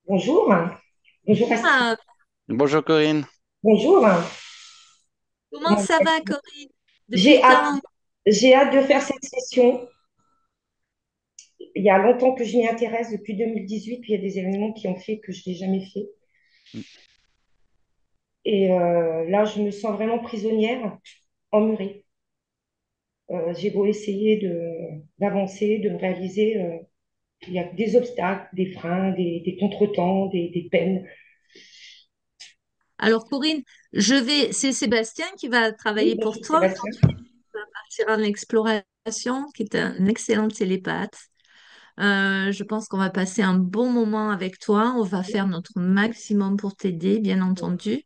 Bonjour. Bonjour Astrid. Ah, Bonjour Corinne. Bonjour. comment ça va, Corinne? Depuis J'ai le hâte, temps. j'ai hâte de faire Oui. cette session. Il y a longtemps que je m'y intéresse, depuis 2018, puis il y a des événements qui ont fait que je ne l'ai jamais fait. Et là, je me sens vraiment prisonnière, emmurée. J'ai beau essayer d'avancer, de me réaliser, il y a des obstacles, des freins, des contretemps, des peines. Alors, Corinne, c'est Sébastien qui va Oui, travailler pour bonjour toi Sébastien. aujourd'hui. Il va partir en exploration, qui est un excellent télépathe. Je pense qu'on va passer un bon moment avec toi. On va faire notre maximum pour t'aider, bien entendu.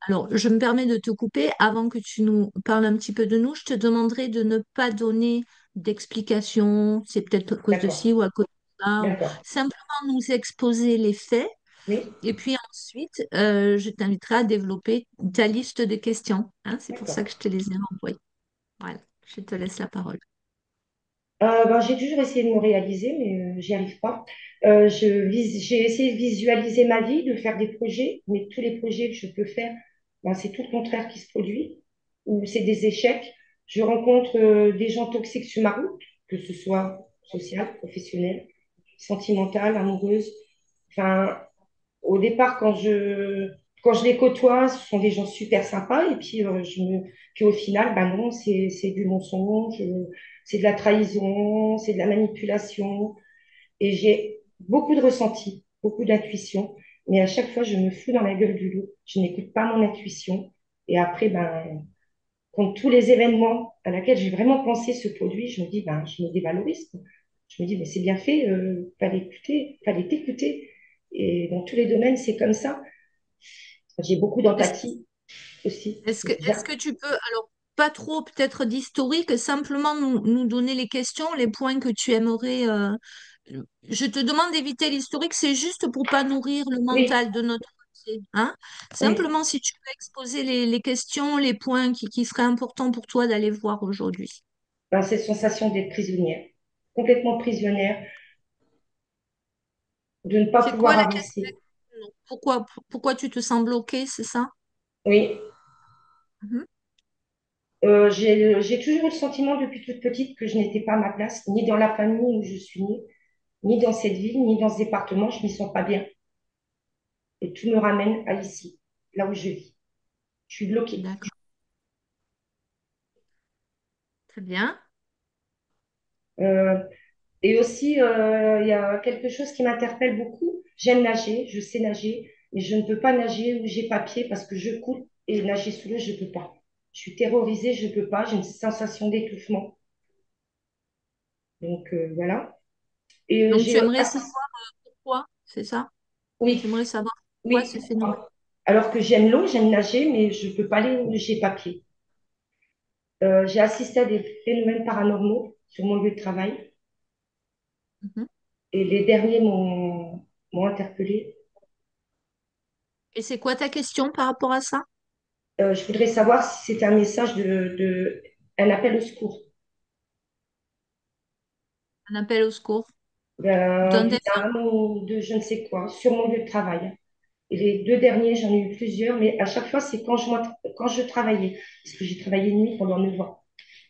Alors, je me permets de te couper. Avant que tu nous parles un petit peu de nous, je te demanderai de ne pas donner d'explications. C'est peut-être à cause de D'accord, ci ou à cause de ça. Ou d'accord. simplement nous exposer les faits. Oui, Et puis ensuite, je t'inviterai à développer ta liste de questions, hein. C'est pour ça d'accord. que je te les ai envoyées. Voilà, je te laisse la parole. Ben, j'ai toujours essayé de me réaliser, mais j'y arrive pas. J'ai essayé de visualiser ma vie, de faire des projets, mais tous les projets que je peux faire, ben, c'est tout le contraire qui se produit, ou c'est des échecs. Je rencontre des gens toxiques sur ma route, que ce soit social, professionnel, sentimental, amoureuse. Enfin, au départ, quand je les côtoie, ce sont des gens super sympas. Et puis, puis au final, ben non, c'est du mensonge, c'est de la trahison, c'est de la manipulation. Et j'ai beaucoup de ressentis, beaucoup d'intuition. Mais à chaque fois, je me fous dans la gueule du loup. Je n'écoute pas mon intuition. Et après, ben, quand tous les événements à laquelle j'ai vraiment pensé se produisent, je me dis, ben, je me dévalorise, quoi. Je me dis, mais c'est bien fait, fallait écouter, fallait t'écouter. Et dans tous les domaines, c'est comme ça. J'ai beaucoup Est-ce, d'empathie aussi. C'est est-ce bizarre. que tu peux, alors pas trop peut-être d'historique, simplement nous donner les questions, les points que tu aimerais. Je te demande d'éviter l'historique, c'est juste pour pas nourrir le Oui, mental de notre côté, hein. oui. Simplement si tu peux exposer les questions, les points qui seraient importants pour toi d'aller voir aujourd'hui. Ben, cette sensation d'être prisonnière, complètement prisonnière, de ne pas C'est quoi pouvoir la question? avancer. Pourquoi tu te sens bloqué, c'est ça? Oui, Mhm. j'ai toujours eu le sentiment depuis toute petite que je n'étais pas à ma place, ni dans la famille où je suis née, ni dans cette ville, ni dans ce département. Je m'y sens pas bien. Et tout me ramène à ici, là où je vis. Je suis bloquée. D'accord, très bien. Euh, et aussi, il y a quelque chose qui m'interpelle beaucoup. J'aime nager, je sais nager, mais je ne peux pas nager où j'ai pas pied parce que je coule et nager sous l'eau, je ne peux pas. Je suis terrorisée, je ne peux pas. J'ai une sensation d'étouffement. Donc voilà. Et Donc tu j'ai aimerais assisté. savoir pourquoi, c'est ça? Tu Oui, aimerais savoir pourquoi oui, ce phénomène? pourquoi? Alors que j'aime l'eau, j'aime nager, mais je ne peux pas aller où j'ai pas pied. J'ai assisté à des phénomènes paranormaux sur mon lieu de travail Mhm. et les derniers m'ont interpellée. Et c'est quoi ta question par rapport à ça? Je voudrais savoir si c'était un message un appel au secours Un appel au secours d'un d'un défunt. d'âme ou de je ne sais quoi sur mon lieu de travail. Et les deux derniers, j'en ai eu plusieurs, mais à chaque fois, c'est quand je travaillais, parce que j'ai travaillé de nuit pendant 9 ans.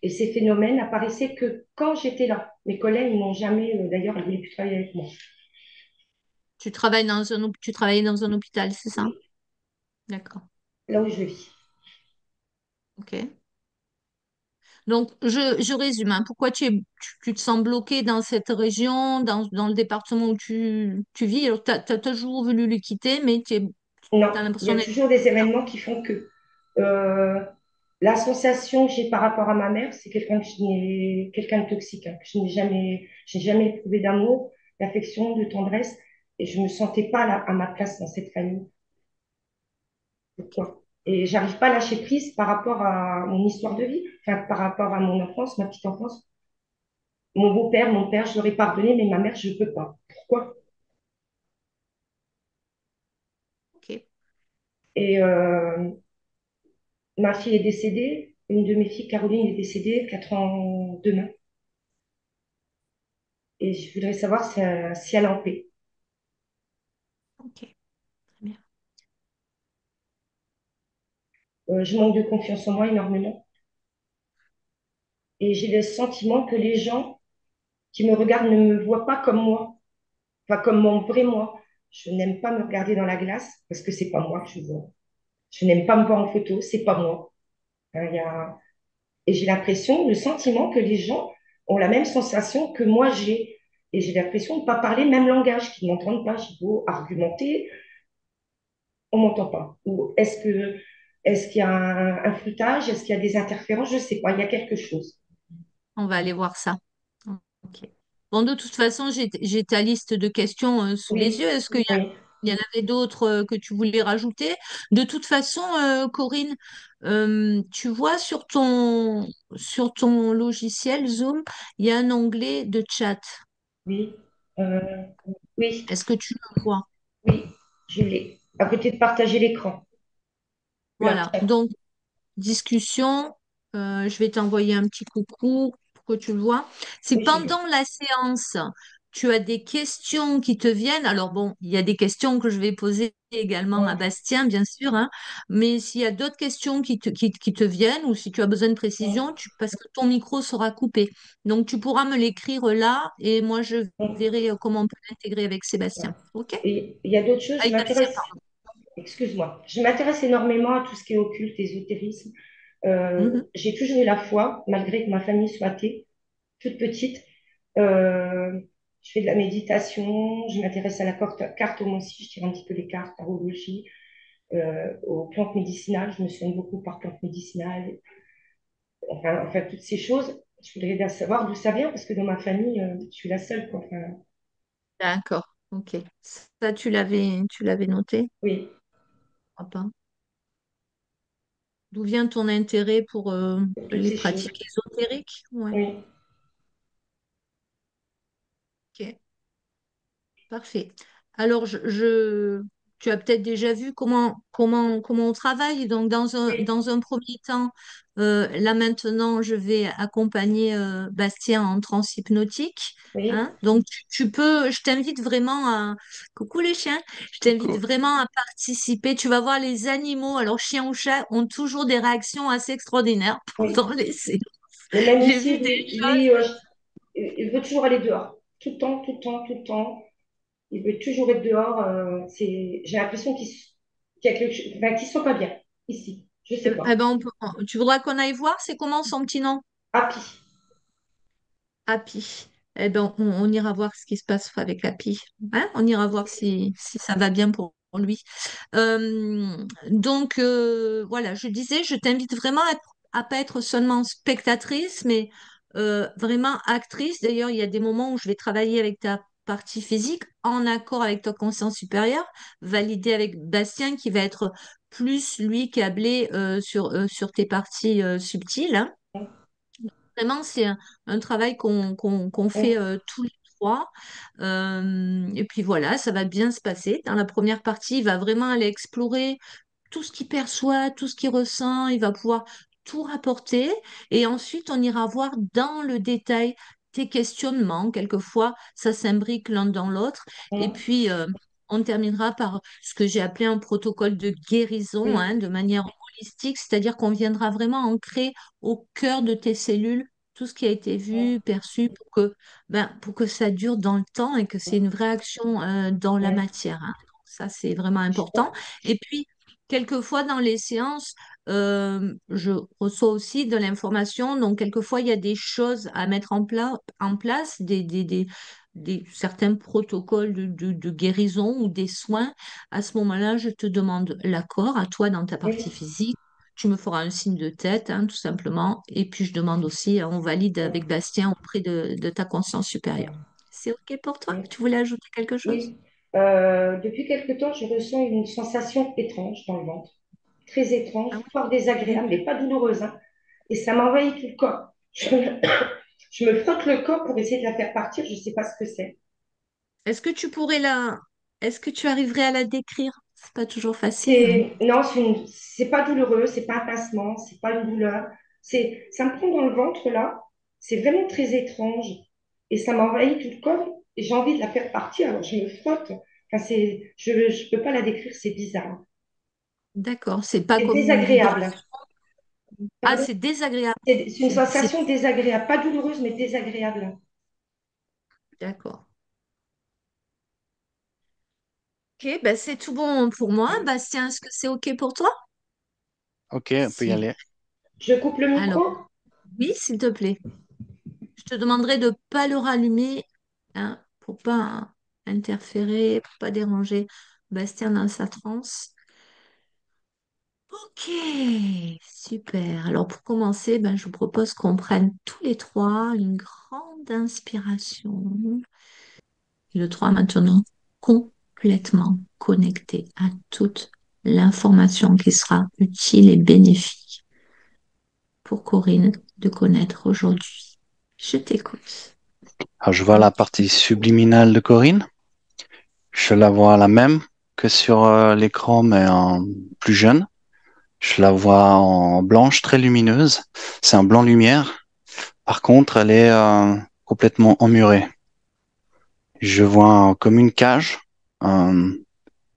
Et ces phénomènes apparaissaient que quand j'étais là. Mes collègues ils n'ont jamais, d'ailleurs, ils ne voulaient plus travailler avec moi. Tu travaillais dans un hôpital, c'est ça? Oui, D'accord. là où je vis. Ok. Donc, je résume, hein. Pourquoi tu te sens bloqué dans cette région, dans le département où tu vis? Alors, tu as toujours voulu le quitter, mais tu Non, as il y l'impression a d'être toujours des là. événements qui font que euh, la sensation que j'ai par rapport à ma mère, c'est quelqu'un de toxique, hein, que je n'ai jamais éprouvé d'amour, d'affection, de tendresse, et je me sentais pas à ma place dans cette famille. Pourquoi? Et j'arrive pas à lâcher prise par rapport à mon histoire de vie, enfin, par rapport à mon enfance, ma petite enfance. Mon beau-père, mon père, je leur ai pardonné, mais ma mère, je peux pas. Pourquoi? Ok. Et ma fille est décédée. Une de mes filles, Caroline, est décédée 4 ans demain. Et je voudrais savoir si elle est en paix. Je manque de confiance en moi énormément. Et j'ai le sentiment que les gens qui me regardent ne me voient pas comme moi, enfin comme mon vrai moi. Je n'aime pas me regarder dans la glace parce que c'est pas moi que je vois. Je n'aime pas me voir en photo, c'est pas moi. Hein, et j'ai l'impression, le sentiment que les gens ont la même sensation que moi j'ai. Et j'ai l'impression de ne pas parler le même langage, qu'ils ne m'entendent pas. J'ai beau argumenter, on ne m'entend pas. Ou est-ce qu'il y a un flûtage? Est-ce qu'il y a des interférences? Je ne sais pas, il y a quelque chose. On va aller voir ça. Ok. Bon, de toute façon, j'ai ta liste de questions sous les Oui, yeux. Est-ce oui, il y en avait d'autres que tu voulais rajouter? De toute façon, Corinne, tu vois sur ton logiciel Zoom, il y a un onglet de chat. oui, euh, oui, Est-ce que tu le vois? oui, je l'ai. À côté de partager l'écran. Leur Voilà. chat. Donc, discussion. Je vais t'envoyer un petit coucou pour que tu le vois. Si Oui, je l'ai. pendant la séance, tu as des questions qui te viennent, alors bon, il y a des questions que je vais poser également à Hum, Bastien, bien sûr, hein, mais s'il y a d'autres questions qui te viennent ou si tu as besoin de hum, précision, parce que ton micro sera coupé. Donc, tu pourras me l'écrire là et moi, je hum. verrai comment on peut l'intégrer avec Sébastien. OK? Et il y a d'autres choses, je Avec Bastien, m'intéresse, pardon. excuse-moi, je m'intéresse énormément à tout ce qui est occulte, ésotérisme. Mhm. J'ai toujours eu la foi, malgré que ma famille soit athée, toute petite. Euh, je fais de la méditation, je m'intéresse à la cartomancie, je tire un petit peu les cartes, tarologie, aux plantes médicinales, je me soigne beaucoup par plantes médicinales, enfin toutes ces choses. Je voudrais bien savoir d'où ça vient, parce que dans ma famille, je suis la seule, quoi. Enfin, D'accord. OK. Ça, tu l'avais noté? oui, Je crois pas. D'où vient ton intérêt pour pour toutes les ces choses. pratiques ésotériques? Ouais. Oui, Ok, parfait. Alors, tu as peut-être déjà vu comment on travaille. Donc, oui, dans un premier temps, là maintenant, je vais accompagner Bastien en transe hypnotique. oui, Hein. Donc, je t'invite vraiment à, coucou les chiens, je t'invite Coucou. vraiment à participer. Tu vas voir les animaux, alors chiens ou chats, ont toujours des réactions assez extraordinaires oui. pendant les séances. Mais même J'ai ici, vu des il veut toujours aller dehors. Tout le temps, tout le temps, tout le temps. Il veut toujours être dehors. J'ai l'impression qu'il y a quelque chose, enfin, qu'ils sont pas bien ici. Je sais Eh pas. ben, tu voudras qu'on aille voir, c'est comment son petit nom? Happy. Happy. Eh ben, on ira voir ce qui se passe avec Happy. Hein, on ira voir si ça va bien pour lui. Donc, voilà, je disais, je t'invite vraiment à pas être seulement spectatrice, mais vraiment actrice. D'ailleurs, il y a des moments où je vais travailler avec ta partie physique en accord avec ta conscience supérieure, validée avec Bastien qui va être plus, lui, câblé sur tes parties subtiles. Hein. Vraiment, c'est un travail qu'on fait Hum, tous les trois. Et puis voilà, ça va bien se passer. Dans la première partie, il va vraiment aller explorer tout ce qu'il perçoit, tout ce qu'il ressent. Il va pouvoir tout rapporter. Et ensuite, on ira voir dans le détail tes questionnements. Quelquefois, ça s'imbrique l'un dans l'autre. Et hum, puis, on terminera par ce que j'ai appelé un protocole de guérison, oui, hein, de manière holistique, c'est-à-dire qu'on viendra vraiment ancrer au cœur de tes cellules tout ce qui a été vu, hum, perçu, pour que ça dure dans le temps et que c'est une vraie action dans la hum. matière. Hein. Donc, ça, c'est vraiment Je important. pense. Et puis, quelquefois, dans les séances, je reçois aussi de l'information. Donc, quelquefois, il y a des choses à mettre en place, certains protocoles de guérison ou des soins. À ce moment-là, je te demande l'accord à toi dans ta partie Oui, physique. Tu me feras un signe de tête, hein, tout simplement. Et puis, je demande aussi, on valide avec hum, Bastien auprès de ta conscience supérieure. hum, C'est OK pour toi? oui, Tu voulais ajouter quelque chose? oui. Depuis quelque temps, je ressens une sensation étrange dans le ventre. Très étrange, Ah fort oui? désagréable, mais pas douloureuse, hein. Et ça m'envahit tout le corps. Je me frotte le corps pour essayer de la faire partir, je ne sais pas ce que c'est. Est-ce que tu pourrais la... Est-ce que tu arriverais à la décrire? C'est pas toujours facile, mais... Non, c'est pas douloureux, c'est pas un pincement, c'est pas une douleur. Ça me prend dans le ventre là. C'est vraiment très étrange et ça m'envahit tout le corps et j'ai envie de la faire partir. Alors je me frotte. Enfin, je peux pas la décrire, c'est bizarre. D'accord, c'est pas C'est comme une douleur désagréable. Ah, Pardon? c'est désagréable. C'est une C'est sensation désagréable, pas douloureuse, mais désagréable. d'accord. Ok, ben c'est tout bon pour moi. Bastien, est-ce que c'est OK pour toi? Ok, on peut y Si. aller. Je coupe le Alors, micro? oui, s'il te plaît. Je te demanderai de ne pas le rallumer, hein, pour pas interférer, pour pas déranger Bastien dans sa transe. Ok, super. Alors pour commencer, ben, je vous propose qu'on prenne tous les trois une grande inspiration. Et le 3 maintenant, complètement connecté à toute l'information qui sera utile et bénéfique pour Corinne de connaître aujourd'hui. Je t'écoute. Alors, je vois la partie subliminale de Corinne. Je la vois la même que sur l'écran, mais en plus jeune. Je la vois en blanche, très lumineuse. C'est un blanc lumière. Par contre, elle est complètement emmurée. Je vois comme une cage euh,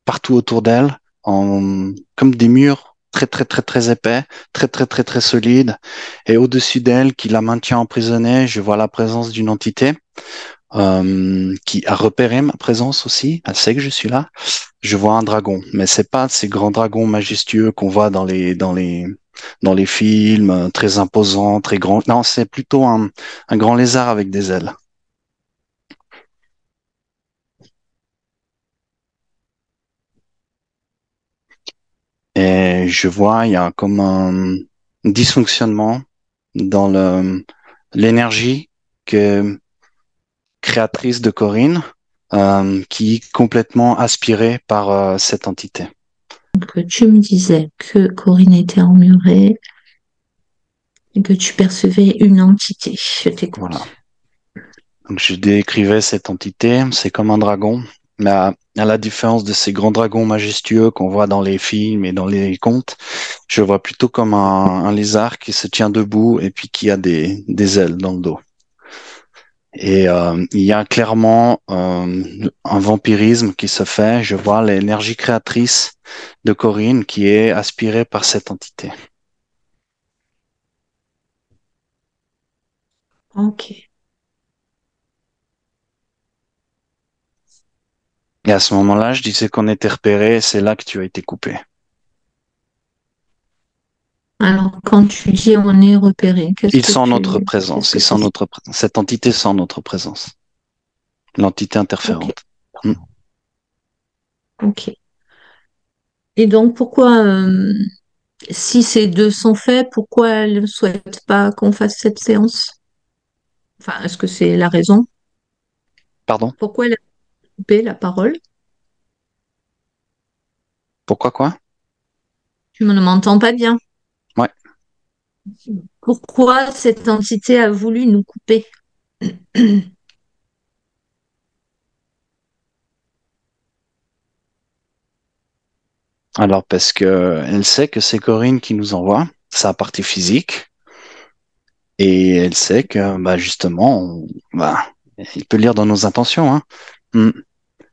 partout autour d'elle, comme des murs très très très très épais, très très très très solides. Et au-dessus d'elle, qui la maintient emprisonnée, je vois la présence d'une entité qui a repéré ma présence aussi. Elle sait que je suis là. Je vois un dragon, mais c'est pas ces grands dragons majestueux qu'on voit dans les films, très imposants, très grands. Non, c'est plutôt un grand lézard avec des ailes. Et je vois, il y a comme un dysfonctionnement dans l'énergie que créatrice de Corinne, qui est complètement aspirée par cette entité. Donc, tu me disais que Corinne était emmurée et que tu percevais une entité. Je Voilà. t'écoute. Donc je décrivais cette entité, c'est comme un dragon, mais à la différence de ces grands dragons majestueux qu'on voit dans les films et dans les contes, je vois plutôt comme un lézard qui se tient debout et puis qui a des ailes dans le dos. Et il y a clairement un vampirisme qui se fait. Je vois l'énergie créatrice de Corinne qui est aspirée par cette entité. Ok. Et à ce moment-là, je disais qu'on était repéré, et c'est là que tu as été coupé. Alors, quand tu dis on est repéré, Ils sont notre qu'est-ce présence, que ça signifie? cette entité sent notre présence, l'entité Ok. interférente. Hmm. Ok. Et donc, pourquoi, si ces deux sont faits, pourquoi elle ne souhaite pas qu'on fasse cette séance? Enfin, est-ce que c'est la raison? Pardon? Pourquoi elle a coupé la parole? Pourquoi quoi? Tu ne m'entends pas bien. Ouais. Pourquoi cette entité a voulu nous couper? Alors parce que elle sait que c'est Corinne qui nous envoie sa partie physique et elle sait que bah justement, il peut lire dans nos intentions, hein. Hmm.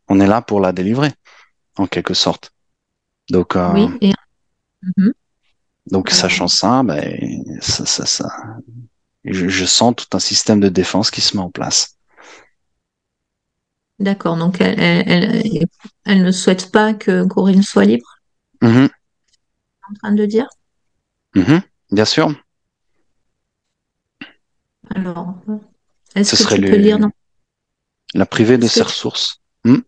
On est là pour la délivrer en quelque sorte. Donc Oui, et mhm. donc Alors, sachant ça, je sens tout un système de défense qui se met en place. d'accord. Donc, elle ne souhaite pas que Corinne soit libre, Mhm, en train de dire. mhm, bien sûr, Alors, est-ce ce que serait tu peux lire dans... la privée de Est-ce que ses tu... ressources. Hmm.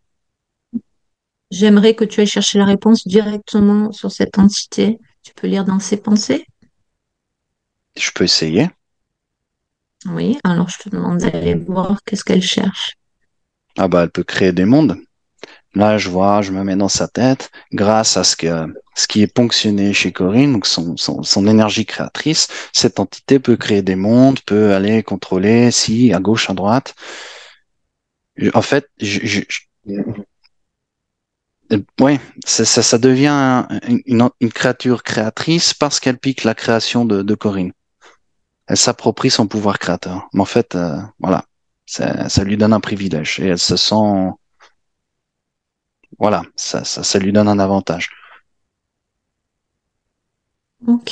J'aimerais que tu ailles chercher la réponse directement sur cette entité. Tu peux lire dans ses pensées? Je peux essayer. Oui, alors je te demande d'aller voir qu'est-ce qu'elle cherche. Ah bah elle peut créer des mondes. Là, je vois, je me mets dans sa tête, grâce à ce qui est ponctionné chez Corinne, donc son énergie créatrice, cette entité peut créer des mondes, peut aller contrôler, si, à gauche, à droite. En fait, ouais, ça devient une créature créatrice parce qu'elle pique la création de Corinne. Elle s'approprie son pouvoir créateur. Mais en fait, voilà, ça lui donne un privilège et elle se sent, voilà, ça lui donne un avantage. Ok.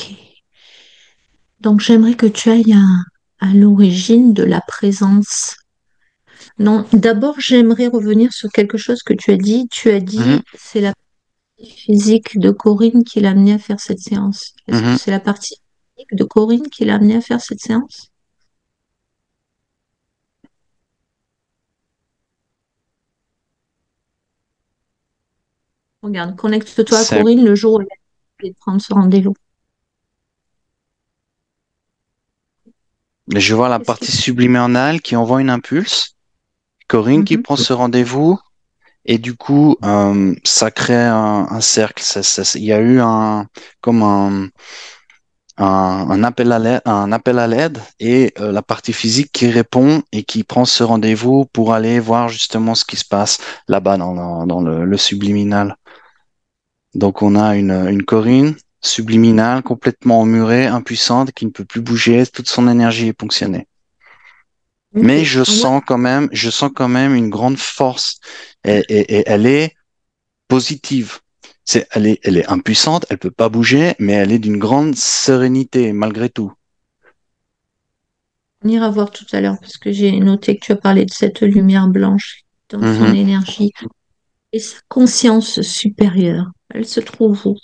Donc, j'aimerais que tu ailles à l'origine de la présence. Non, d'abord, j'aimerais revenir sur quelque chose que tu as dit. Tu as Mhm, dit, c'est la partie physique de Corinne qui l'a amené à faire cette séance. Est-ce que mhm. c'est la partie physique de Corinne qui l'a amené à faire cette séance? Regarde, connecte-toi à C'est, Corinne le jour où elle a décidé de prendre ce rendez-vous. je vois la Qu'est-ce qui... partie subliminale qui envoie une impulse. Corinne qui Mhm. prend ce rendez-vous. Et du coup, ça crée un cercle. Il y a eu comme un appel à l'aide et la partie physique qui répond et qui prend ce rendez-vous pour aller voir justement ce qui se passe là-bas dans le subliminal. Donc on a une Corinne subliminale complètement emmurée, impuissante, qui ne peut plus bouger, toute son énergie est ponctionnée. Ok. Mais Ouais. je sens quand même une grande force et elle est positive. Elle est impuissante, elle peut pas bouger, mais elle est d'une grande sérénité malgré tout. On ira voir tout à l'heure parce que j'ai noté que tu as parlé de cette lumière blanche dans son Mhm. énergie et sa conscience supérieure. Elle se trouve où?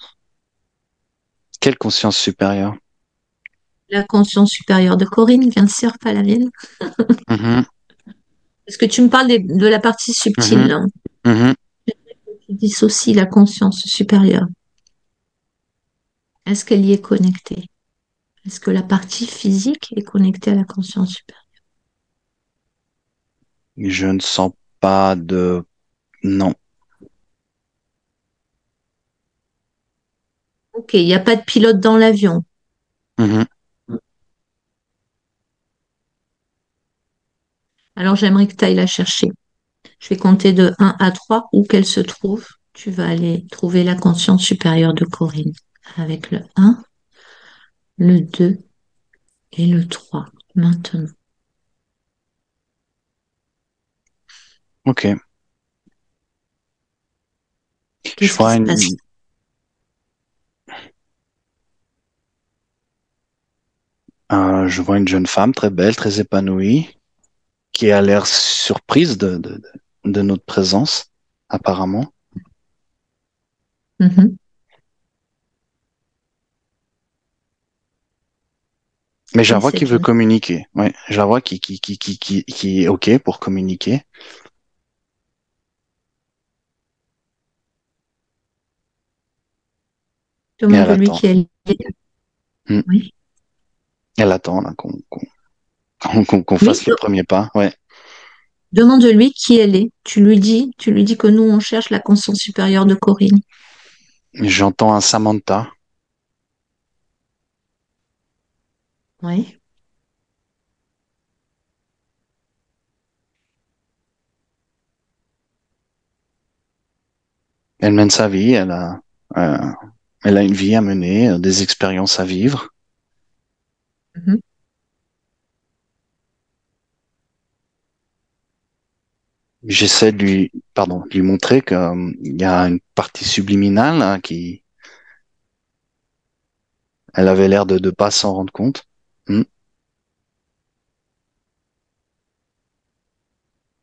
Quelle conscience supérieure. La conscience supérieure de Corinne, bien sûr, pas la mienne. Mhm, Parce que tu me parles de la partie subtile, mhm, là. mhm. Tu dissocies la conscience supérieure. Est-ce qu'elle y est connectée? Est-ce que la partie physique est connectée à la conscience supérieure? Je ne sens pas de... Non. Ok, il n'y a pas de pilote dans l'avion. Mhm. Alors j'aimerais que tu ailles la chercher. Je vais compter de 1 à 3 où qu'elle se trouve. Tu vas aller trouver la conscience supérieure de Corinne avec le 1, le 2 et le 3. Maintenant, Ok. Je qu'est-ce qui vois se passe? je vois une jeune femme très belle, très épanouie, qui a l'air surprise de notre présence, apparemment. Mhm. Mais je la Et vois qui cette veut jeune, communiquer. Ouais, je la vois qui est OK pour communiquer. Et elle demande-lui attend. qui elle est. Hmm. Oui. Elle attend là, qu'on Oui, fasse le premier pas. Ouais. demande-lui qui elle est. Tu lui dis que nous, on cherche la conscience supérieure de Corinne. J'entends un Samantha. Oui. Elle mène sa vie. Euh, elle a une vie à mener, des expériences à vivre. Mhm. J'essaie de lui montrer qu'il y a une partie subliminale hein, elle avait l'air de pas s'en rendre compte. Hmm.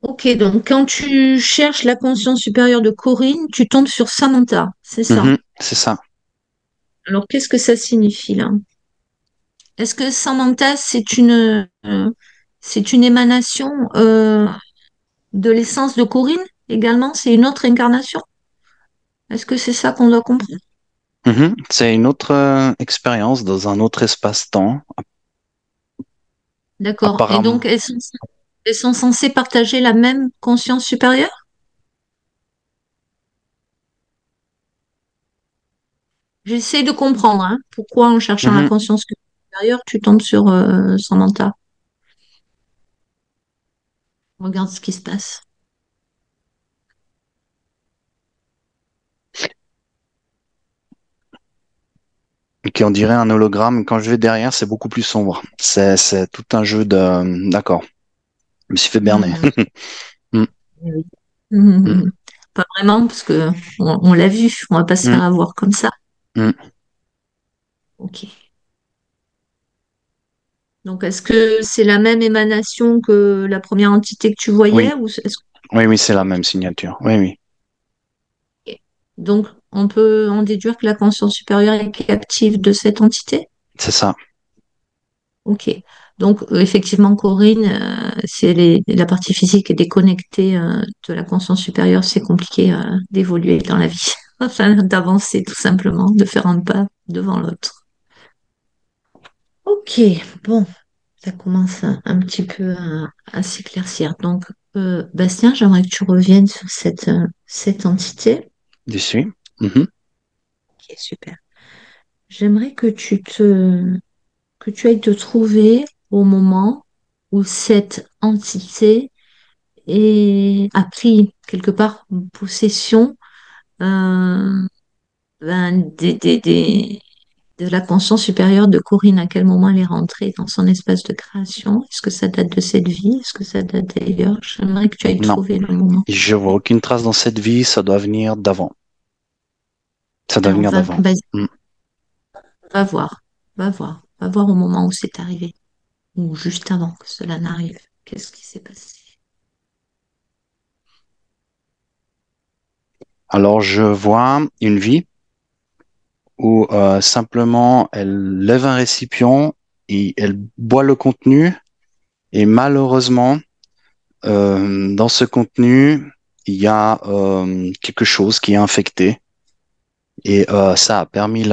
Ok, donc quand tu cherches la conscience supérieure de Corinne, tu tombes sur Samantha, c'est ça. Mhm, c'est ça. Alors qu'est-ce que ça signifie là? Est-ce que Samantha, c'est une émanation de l'essence de Corinne également? C'est une autre incarnation? Est-ce que c'est ça qu'on doit comprendre? Mhm. C'est une autre expérience dans un autre espace-temps. D'accord. Et Apparemment. donc, elles sont censées partager la même conscience supérieure? J'essaie de comprendre, hein, pourquoi en cherchant la Mhm. conscience supérieure, tu tombes sur Samantha. Regarde ce qui se passe. Qui on dirait un hologramme. Quand je vais derrière, c'est beaucoup plus sombre. C'est tout un jeu de... D'accord. Je me suis fait berner. Hmm, Mm, eh oui. mm, Pas vraiment, parce que on l'a vu, on va pas se mm, faire avoir comme ça. mm. Ok. Donc, est-ce que c'est la même émanation que la première entité que tu voyais Oui, ou est-ce oui, c'est la Ok. même signature. Oui, oui, Donc, on peut en déduire que la conscience supérieure est captive de cette entité? c'est ça. Ok. Donc, effectivement, Corinne, si la partie physique est déconnectée de la conscience supérieure, c'est compliqué d'évoluer dans la vie. Enfin, d'avancer tout simplement, de faire un pas devant l'autre. Ok, bon, ça commence un petit peu à s'éclaircir. Donc, Bastien, j'aimerais que tu reviennes sur cette entité. Dessus. Mhm. Ok, super. J'aimerais que tu ailles te trouver au moment où cette entité a pris quelque part possession euh, ben, de la conscience supérieure de Corinne. À quel moment elle est rentrée dans son espace de création? Est-ce que ça date de cette vie? Est-ce que ça date d'ailleurs? J'aimerais que tu ailles Non, trouver le moment. je vois aucune trace dans cette vie, ça doit venir d'avant. Ça doit Alors, venir d'avant. vas-y, Mm. va voir, va voir au moment où c'est arrivé, ou juste avant que cela n'arrive. Qu'est-ce qui s'est passé? Alors, je vois une vie où simplement elle lève un récipient et elle boit le contenu et malheureusement, dans ce contenu, il y a quelque chose qui est infecté et ça a permis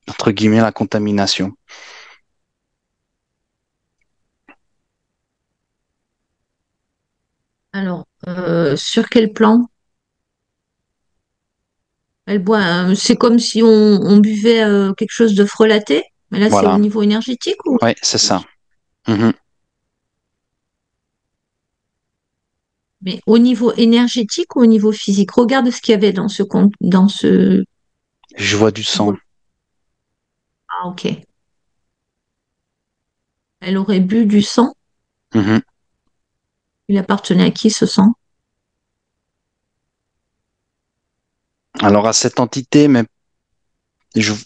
entre guillemets, la contamination. Alors, sur quel plan? Elle boit, c'est comme si on buvait quelque chose de frelaté, mais là c'est au Voilà, niveau énergétique ou ouais, c'est ça. physique? Mhm. Mais au niveau énergétique ou au niveau physique? Regarde ce qu'il y avait dans ce compte, dans ce Je vois du sang. bol. Ah, ok. Elle aurait bu du sang. Mhm. Il appartenait à qui ce sang? Alors à cette entité, mais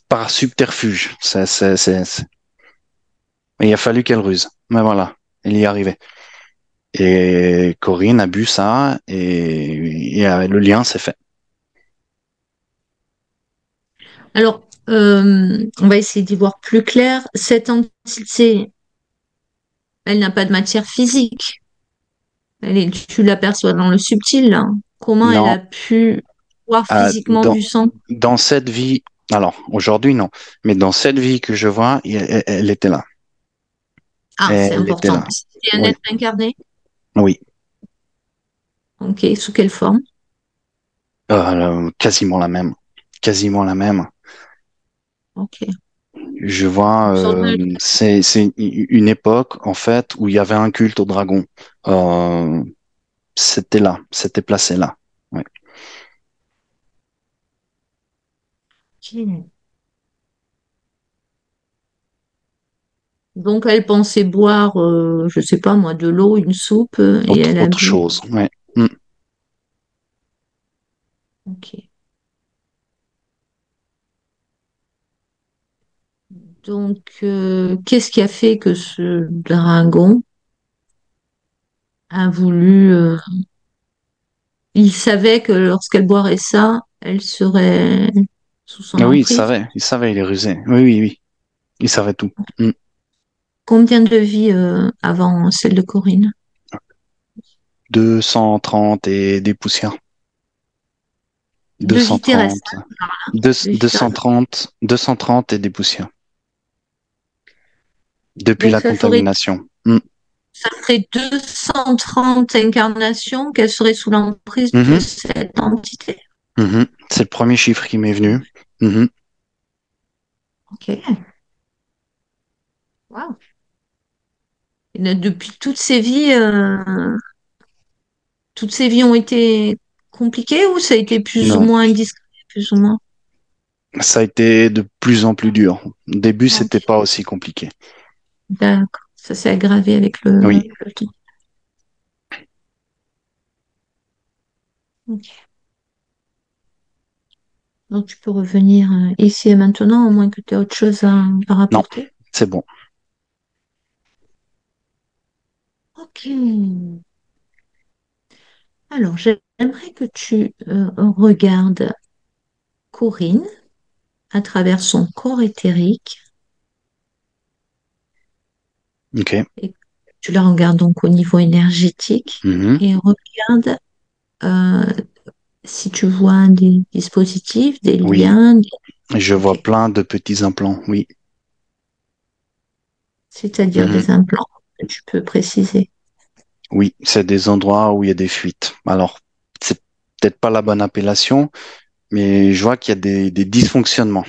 par subterfuge, il a fallu qu'elle ruse. Mais voilà, elle y est arrivée. Et Corinne a bu ça et le lien s'est fait. Alors, on va essayer d'y voir plus clair. Cette entité, elle n'a pas de matière physique. Tu l'aperçois dans le subtil, là. Comment elle Non, a pu boire euh, physiquement dans, du sang? dans cette vie, alors aujourd'hui non, mais dans cette vie que je vois, elle était là. Ah, c'est Elle était important. là. C'était un Oui, être incarné? oui. Ok, sous quelle forme? Quasiment la même. Quasiment la même. Ok. Je vois, Une sorte de... c'est une époque en fait où il y avait un culte au dragon. Euh, C'était là, c'était placé là. Ouais. Ok. Donc, elle pensait boire, je sais pas moi, de l'eau, une soupe, et elle a Autre bu. chose. Ouais. Mm. Ok. Donc, qu'est-ce qui a fait que ce dragon a voulu... il savait que lorsqu'elle boirait ça, elle serait sous son Ah oui, emprise. il savait, il est rusé. Oui, oui, oui, il savait tout. Mm. Combien de vies avant celle de Corinne? 230 et des poussières. De vie terrestre, 230. de vie terrestre. 230 et des poussières. Depuis Donc, la contamination. Mm. ça ferait 230 incarnations qu'elle serait sous l'emprise de Mhm, cette entité. mhm. C'est le premier chiffre qui m'est venu. Mhm. Ok. Wow. Et là, depuis toutes ces vies ont été compliquées ou ça a été plus ou Non, moins indiscret, plus ou moins? ça a été de plus en plus dur. Au début, Ok. c'était pas aussi compliqué. D'accord. Ça s'est aggravé avec Oui, le temps. Ok. Donc tu peux revenir ici et maintenant, au moins que tu aies autre chose à non, rapporter. c'est bon. Ok. Alors, j'aimerais que tu regardes Corinne à travers son corps éthérique Ok. et tu la regardes donc au niveau énergétique Mhm. et regarde euh, si tu vois des dispositifs, des Oui. liens. Je vois Ok. plein de petits implants. Oui. C'est-à-dire Mhm. des implants. Tu peux préciser. Oui, c'est des endroits où il y a des fuites. Alors, c'est peut-être pas la bonne appellation, mais je vois qu'il y a des dysfonctionnements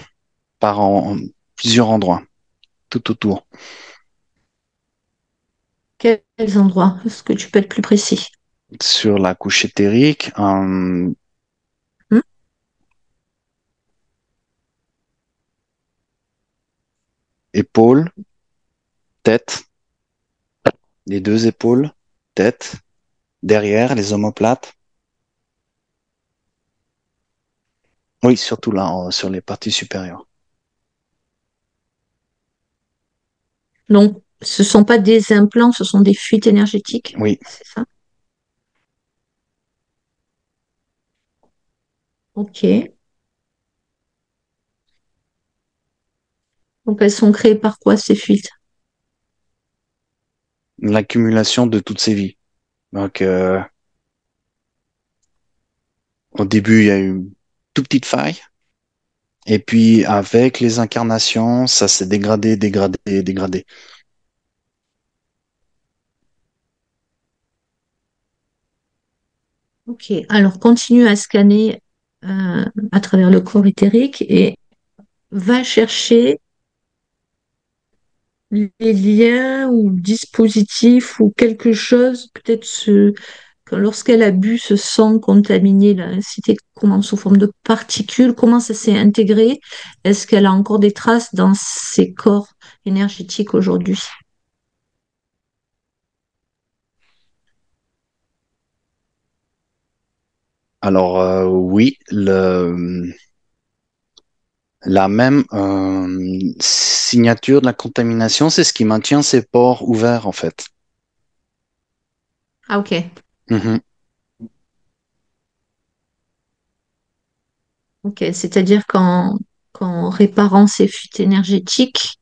en plusieurs endroits, tout autour. Quels endroits? Est-ce que tu peux être plus précis? Sur la couche éthérique, Hmm. épaules, tête, les deux épaules, tête, derrière, les omoplates. Oui, surtout là, sur les parties supérieures. Donc, ce ne sont pas des implants, ce sont des fuites énergétiques. Oui, C'est ça? Ok. Donc, elles sont créées par quoi ces fuites? l'accumulation de toutes ces vies. Donc, au début, il y a eu une toute petite faille. Et puis, avec les incarnations, ça s'est dégradé, dégradé, dégradé. Ok. Alors, continue à scanner à travers le corps éthérique et va chercher les liens ou dispositifs ou quelque chose, peut-être lorsqu'elle a bu ce sang contaminé, là, c'était comment sous forme de particules, comment ça s'est intégré? Est-ce qu'elle a encore des traces dans ses corps énergétiques aujourd'hui? Alors, oui, la même signature de la contamination, c'est ce qui maintient ces pores ouverts, en fait. Ah, ok. Mhm. Ok. C'est-à-dire qu'en réparant ces fuites énergétiques,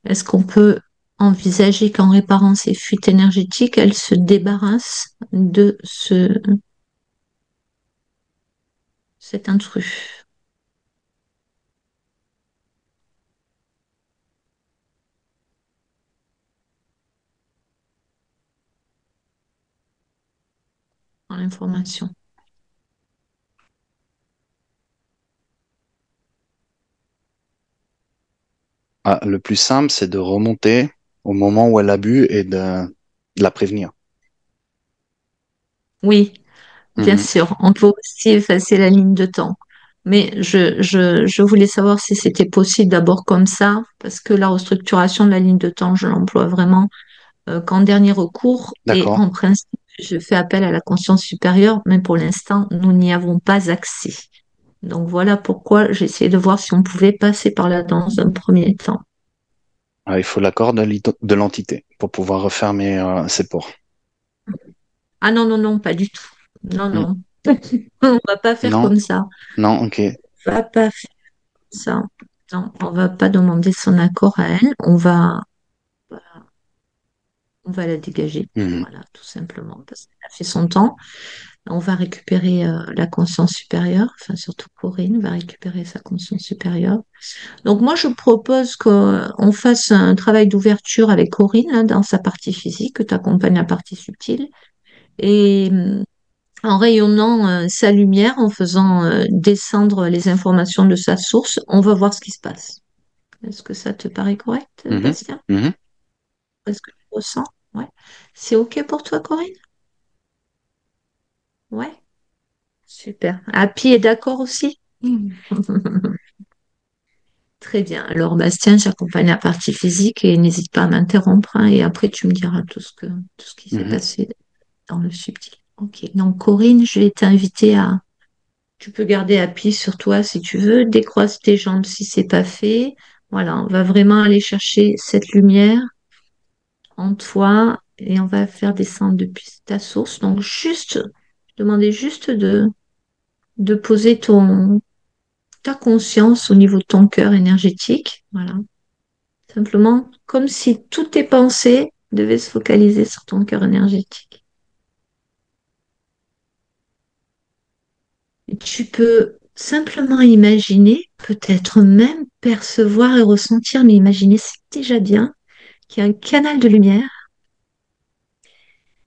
est-ce qu'on peut envisager qu'en réparant ces fuites énergétiques, elle se débarrasse de cet intrus dans l'information? Ah, le plus simple, c'est de remonter au moment où elle a bu et de la prévenir. Oui, bien Mhm. sûr, on peut aussi effacer la ligne de temps. Mais je voulais savoir si c'était possible d'abord comme ça, parce que la restructuration de la ligne de temps, je l'emploie vraiment qu'en dernier recours. Et D'accord. en principe, je fais appel à la conscience supérieure, mais pour l'instant, nous n'y avons pas accès. Donc voilà pourquoi j'ai essayé de voir si on pouvait passer par là dans un premier temps. Ah, il faut l'accord de l'entité pour pouvoir refermer ses pores. Ah non, non, non, pas du tout. Non, Mm. non. On va pas faire Non, comme ça. non, ok. On va pas faire ça. Non, on va pas demander son accord à elle. On va la dégager. Mhm. Voilà, tout simplement, parce qu'elle a fait son temps. On va récupérer la conscience supérieure, enfin surtout Corinne va récupérer sa conscience supérieure. Donc moi, je propose qu'on fasse un travail d'ouverture avec Corinne hein, dans sa partie physique, que tu accompagnes la partie subtile, et en rayonnant sa lumière, en faisant descendre les informations de sa source, on va voir ce qui se passe. Est-ce que ça te paraît correct, Mhm. Bastien? Mhm. Est-ce que tu ressens? Ouais. C'est OK pour toi, Corinne? Ouais. Super. Happy est d'accord aussi? Mm. Très bien. Alors, Bastien, j'accompagne la partie physique et n'hésite pas à m'interrompre, hein, et après, tu me diras tout ce qui s'est Mhm. passé dans le subtil. OK. Donc, Corinne, je vais t'inviter à. Tu peux garder Happy sur toi si tu veux. Décroise tes jambes si c'est pas fait. Voilà, on va vraiment aller chercher cette lumière en toi et on va faire descendre depuis ta source. Donc, juste, demander juste de poser ta conscience au niveau de ton cœur énergétique. Voilà. Simplement, comme si toutes tes pensées devaient se focaliser sur ton cœur énergétique. Et tu peux simplement imaginer, peut-être même percevoir et ressentir, mais imaginer, c'est déjà bien, qu'il y a un canal de lumière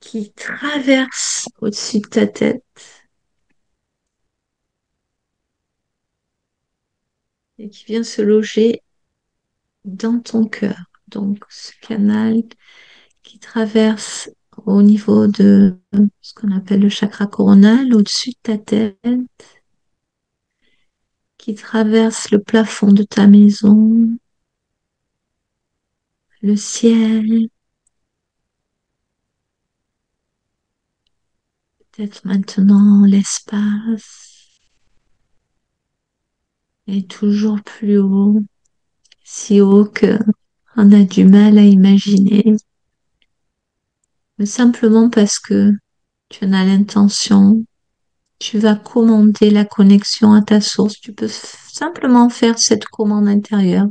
qui traverse au-dessus de ta tête et qui vient se loger dans ton cœur. Donc, ce canal qui traverse au niveau de ce qu'on appelle le chakra coronal, au-dessus de ta tête, qui traverse le plafond de ta maison, le ciel, peut-être maintenant l'espace, et toujours plus haut, si haut que on a du mal à imaginer, mais simplement parce que tu en as l'intention, tu vas commander la connexion à ta source. Tu peux simplement faire cette commande intérieure.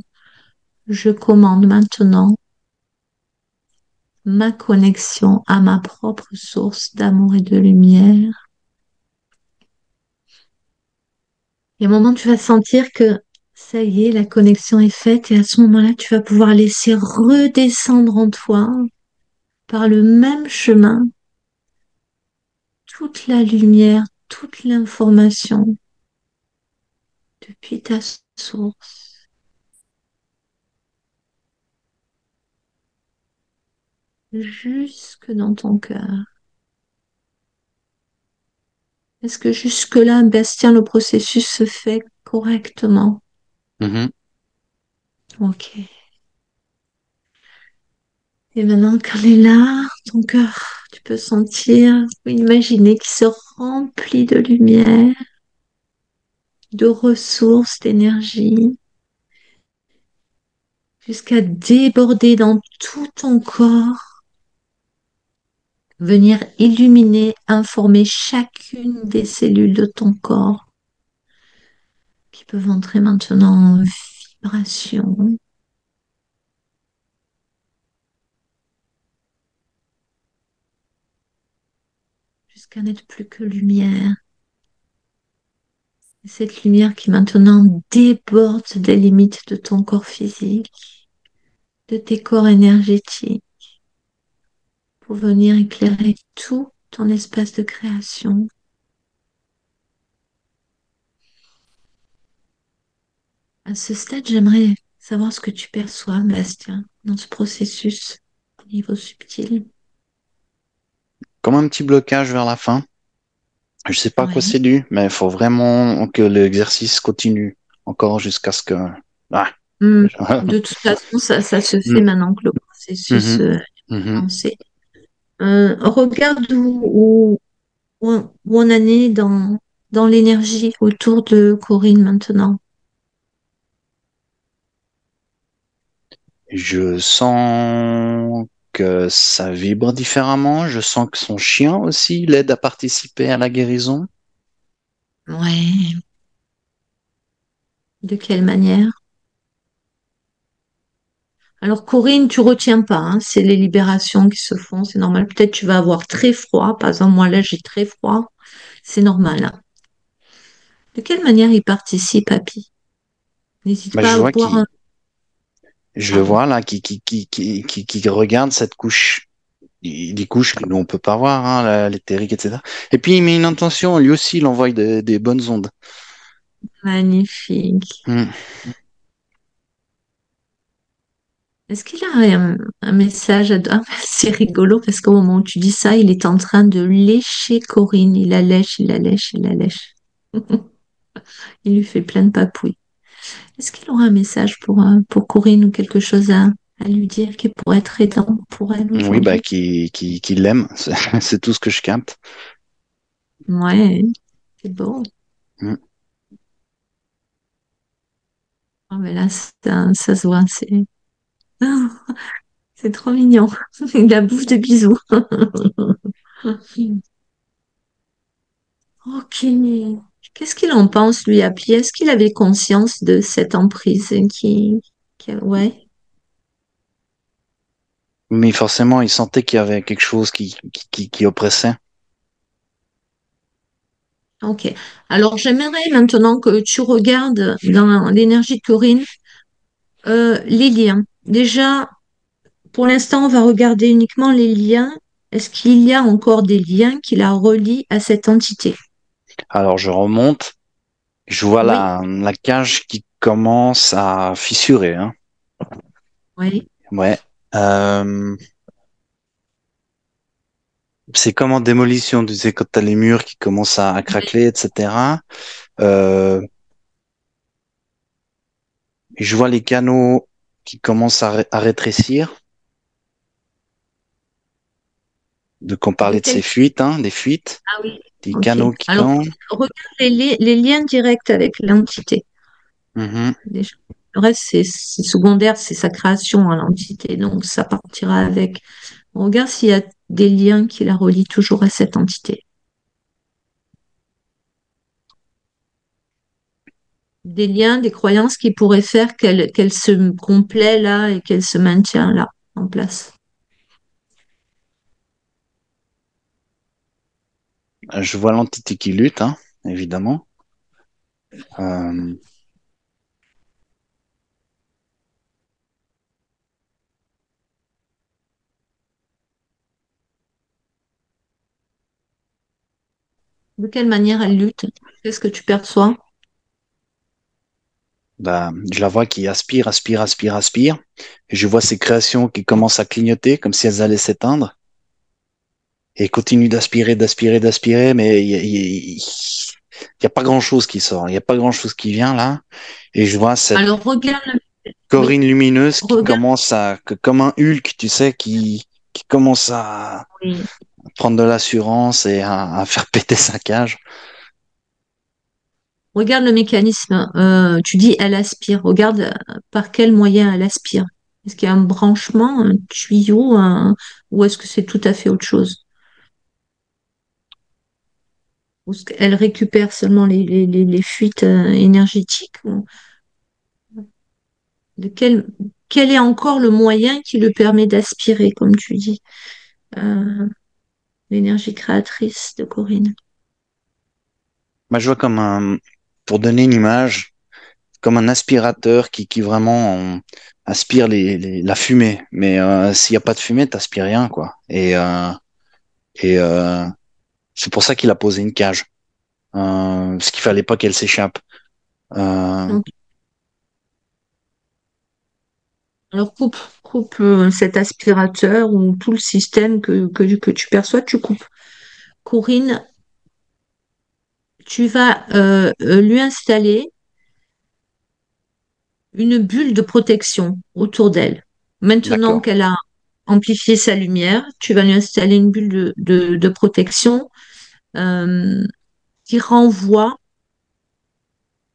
Je commande maintenant ma connexion à ma propre source d'amour et de lumière. Et à un moment, tu vas sentir que ça y est, la connexion est faite et à ce moment-là, tu vas pouvoir laisser redescendre en toi par le même chemin toute la lumière, toute l'information depuis ta source jusque dans ton cœur. Est-ce que jusque-là, Bastien, le processus se fait correctement? Mhm. Ok. Et maintenant qu'elle est là, ton cœur, tu peux sentir, imaginer qu'il se remplit de lumière, de ressources, d'énergie, jusqu'à déborder dans tout ton corps, venir illuminer, informer chacune des cellules de ton corps qui peuvent entrer maintenant en vibration, jusqu'à n'être plus que lumière. Et cette lumière qui maintenant déborde des limites de ton corps physique, de tes corps énergétiques, pour venir éclairer tout ton espace de création. À ce stade, j'aimerais savoir ce que tu perçois, Bastien, dans ce processus au niveau subtil. Comme un petit blocage vers la fin. Je sais pas à quoi Ouais. c'est dû, mais il faut vraiment que l'exercice continue encore jusqu'à ce que... Ah. De toute façon, ça se fait Mm. maintenant que le processus Mhm. est Mhm. lancé. Regarde où on en est dans l'énergie autour de Corinne maintenant. Je sens que ça vibre différemment. Je sens que son chien aussi l'aide à participer à la guérison. Ouais. De quelle manière? Alors, Corinne, tu retiens pas, hein, c'est les libérations qui se font, c'est normal. Peut-être tu vas avoir très froid. Par exemple, moi là, j'ai très froid. C'est normal, hein. De quelle manière il participe, Papy? N'hésite Bah, pas je à vois boire un... je le Pardon. vois là, qui regarde cette couche, des couches que nous on peut pas voir, hein, l'éthérique, etc. Et puis il met une intention, lui aussi il envoie des bonnes ondes. Magnifique. Hmm. Est-ce qu'il a un message à... Ah, c'est rigolo parce qu'au moment où tu dis ça, il est en train de lécher Corinne. Il la lèche, il la lèche, il la lèche. Il lui fait plein de papouilles. Est-ce qu'il aura un message pour Corinne ou quelque chose à lui dire qui pourrait être aidant pour elle Oui, bah aujourd'hui? qui l'aime, c'est tout ce que je capte. Ouais, c'est beau. Hmm. Ah, mais là, ça se voit, c'est... C'est trop mignon. Il la bouffe de bisous. Ok. Qu'est-ce qu'il en pense, lui, Happy? Est-ce qu'il avait conscience de cette emprise Ouais, Mais forcément, il sentait qu'il y avait quelque chose qui oppressait. ok. Alors, j'aimerais maintenant que tu regardes dans l'énergie de Corinne les liens. Déjà, pour l'instant, on va regarder uniquement les liens. Est-ce qu'il y a encore des liens qui la relient à cette entité? Alors, je remonte, je vois Oui, la cage qui commence à fissurer, hein. oui. Ouais. Euh, c'est comme en démolition, tu sais, quand t'as les murs qui commencent à Oui. craqueler, etc. Euh, et je vois les canaux qui commencent à rétrécir. Donc, on De parlait de ces quel... fuites, hein, des fuites, Ah oui, des ok. canaux qui Alors, tombent. regarde les liens directs avec l'entité. Mhm. Déjà. Le reste, c'est secondaire, c'est sa création à l'entité, donc ça partira avec. On regarde s'il y a des liens qui la relient toujours à cette entité. Des liens, des croyances qui pourraient faire qu'elle se complaît là et qu'elle se maintient là, en place. Je vois l'entité qui lutte, hein, évidemment. Euh, De quelle manière elle lutte? Qu'est-ce que tu perçois? bah, je la vois qui aspire, aspire, aspire, aspire. Et je vois ces créations qui commencent à clignoter comme si elles allaient s'éteindre. Et continue d'aspirer, d'aspirer, d'aspirer, mais il y a pas grand-chose qui sort. Il n'y a pas grand-chose qui vient là. Et je vois cette Alors regarde, oui, Corine lumineuse qui regarde, commence comme un Hulk, tu sais, qui commence à oui. prendre de l'assurance et à faire péter sa cage. Regarde le mécanisme. Tu dis elle aspire. Regarde par quel moyen elle aspire. Est-ce qu'il y a un branchement, un tuyau, ou est-ce que c'est tout à fait autre chose? Ou est-ce qu'elle récupère seulement les fuites énergétiques? De quel est encore le moyen qui le permet d'aspirer, comme tu dis, euh, l'énergie créatrice de Corinne? Moi, je vois pour donner une image, comme un aspirateur qui vraiment aspire la fumée. Mais s'il n'y a pas de fumée, t'aspires rien, quoi. Et c'est pour ça qu'il a posé une cage. Parce qu'il fallait pas qu'elle s'échappe. Euh, Donc, alors coupe cet aspirateur ou tout le système que tu perçois, tu coupes. Corinne, tu vas lui installer une bulle de protection autour d'elle. Maintenant d'accord. qu'elle a amplifié sa lumière, tu vas lui installer une bulle de protection euh, qui renvoie,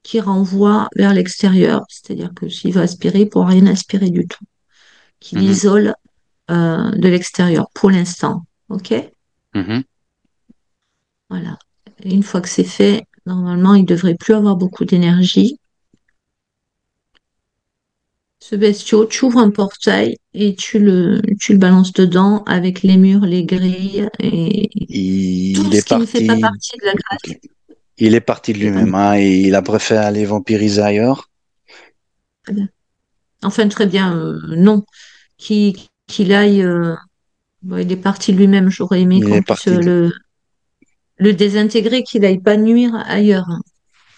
qui renvoie vers l'extérieur. C'est-à-dire que s'il va aspirer, il ne pourra rien aspirer du tout. Qui Mhm, l'isole de l'extérieur pour l'instant. OK? mhm. Voilà. Et une fois que c'est fait, normalement, il ne devrait plus avoir beaucoup d'énergie. Ce bestiau, tu ouvres un portail et tu le balances dedans avec les murs, les grilles et tout Il est ce qui ne fait pas parti. partie de la Ok. création. Il est parti de C'est pas lui-même, hein, et il a préféré aller vampiriser ailleurs. très bien. Enfin, très bien, non. Qu'il aille, bon, il est parti de lui-même. J'aurais aimé Il est qu'on puisse parti de... le désintégrer, qu'il aille pas nuire ailleurs.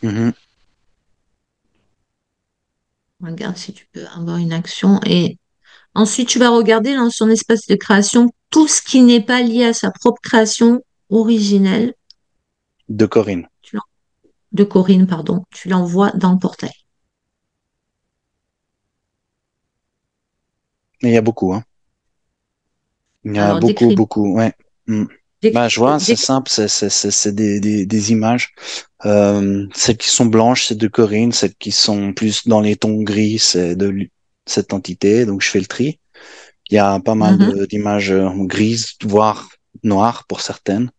Mhm. Regarde si tu peux avoir une action. Et ensuite, tu vas regarder dans son espace de création tout ce qui n'est pas lié à sa propre création originelle De Corinne. tu l'en- de Corinne, pardon. Tu l'envoies dans le portail. Mais il y a beaucoup, hein. Il y a Alors, beaucoup, décris, beaucoup, ouais. Mm. Bah, décris, je vois, c'est décris. simple, c'est des images. Celles qui sont blanches, c'est de Corinne. Celles qui sont plus dans les tons gris, cette entité. Donc, je fais le tri. Il y a pas mal Mhm, d'images grises, voire noires pour certaines.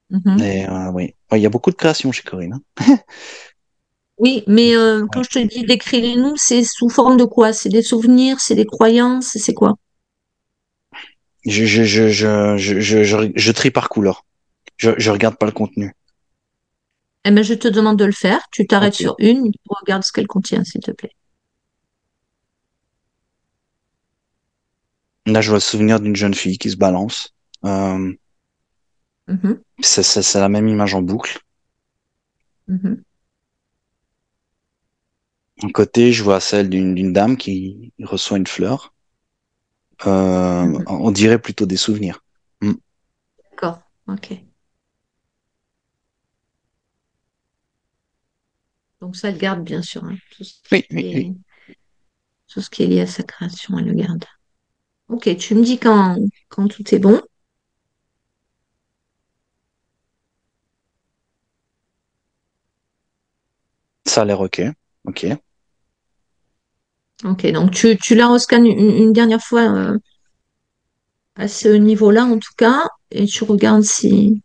mhm. Et oui. Ouais, il y a beaucoup de créations chez Corinne, hein. Oui, mais Ouais. quand je te dis décris-les-nous, c'est sous forme de quoi? C'est des souvenirs, c'est des croyances, c'est quoi? Je trie par couleur. Je regarde pas le contenu. Eh ben, je te demande de le faire. Tu t'arrêtes Ok. sur une, tu regardes ce qu'elle contient, s'il te plaît. Là, je vois le souvenir d'une jeune fille qui se balance. Euh, Mhm, c'est la même image en boucle. mhm, D'un côté, je vois celle d'une dame qui reçoit une fleur. mhm. On dirait plutôt des souvenirs. Mm. D'accord, ok. Donc ça, elle garde, bien sûr, hein, Oui, oui, oui. tout ce qui est lié à sa création, elle le garde. Ok, tu me dis quand tout est bon. Ça a l'air ok. Ok. Ok, donc tu la rescannes une dernière fois à ce niveau-là, en tout cas, et tu regardes si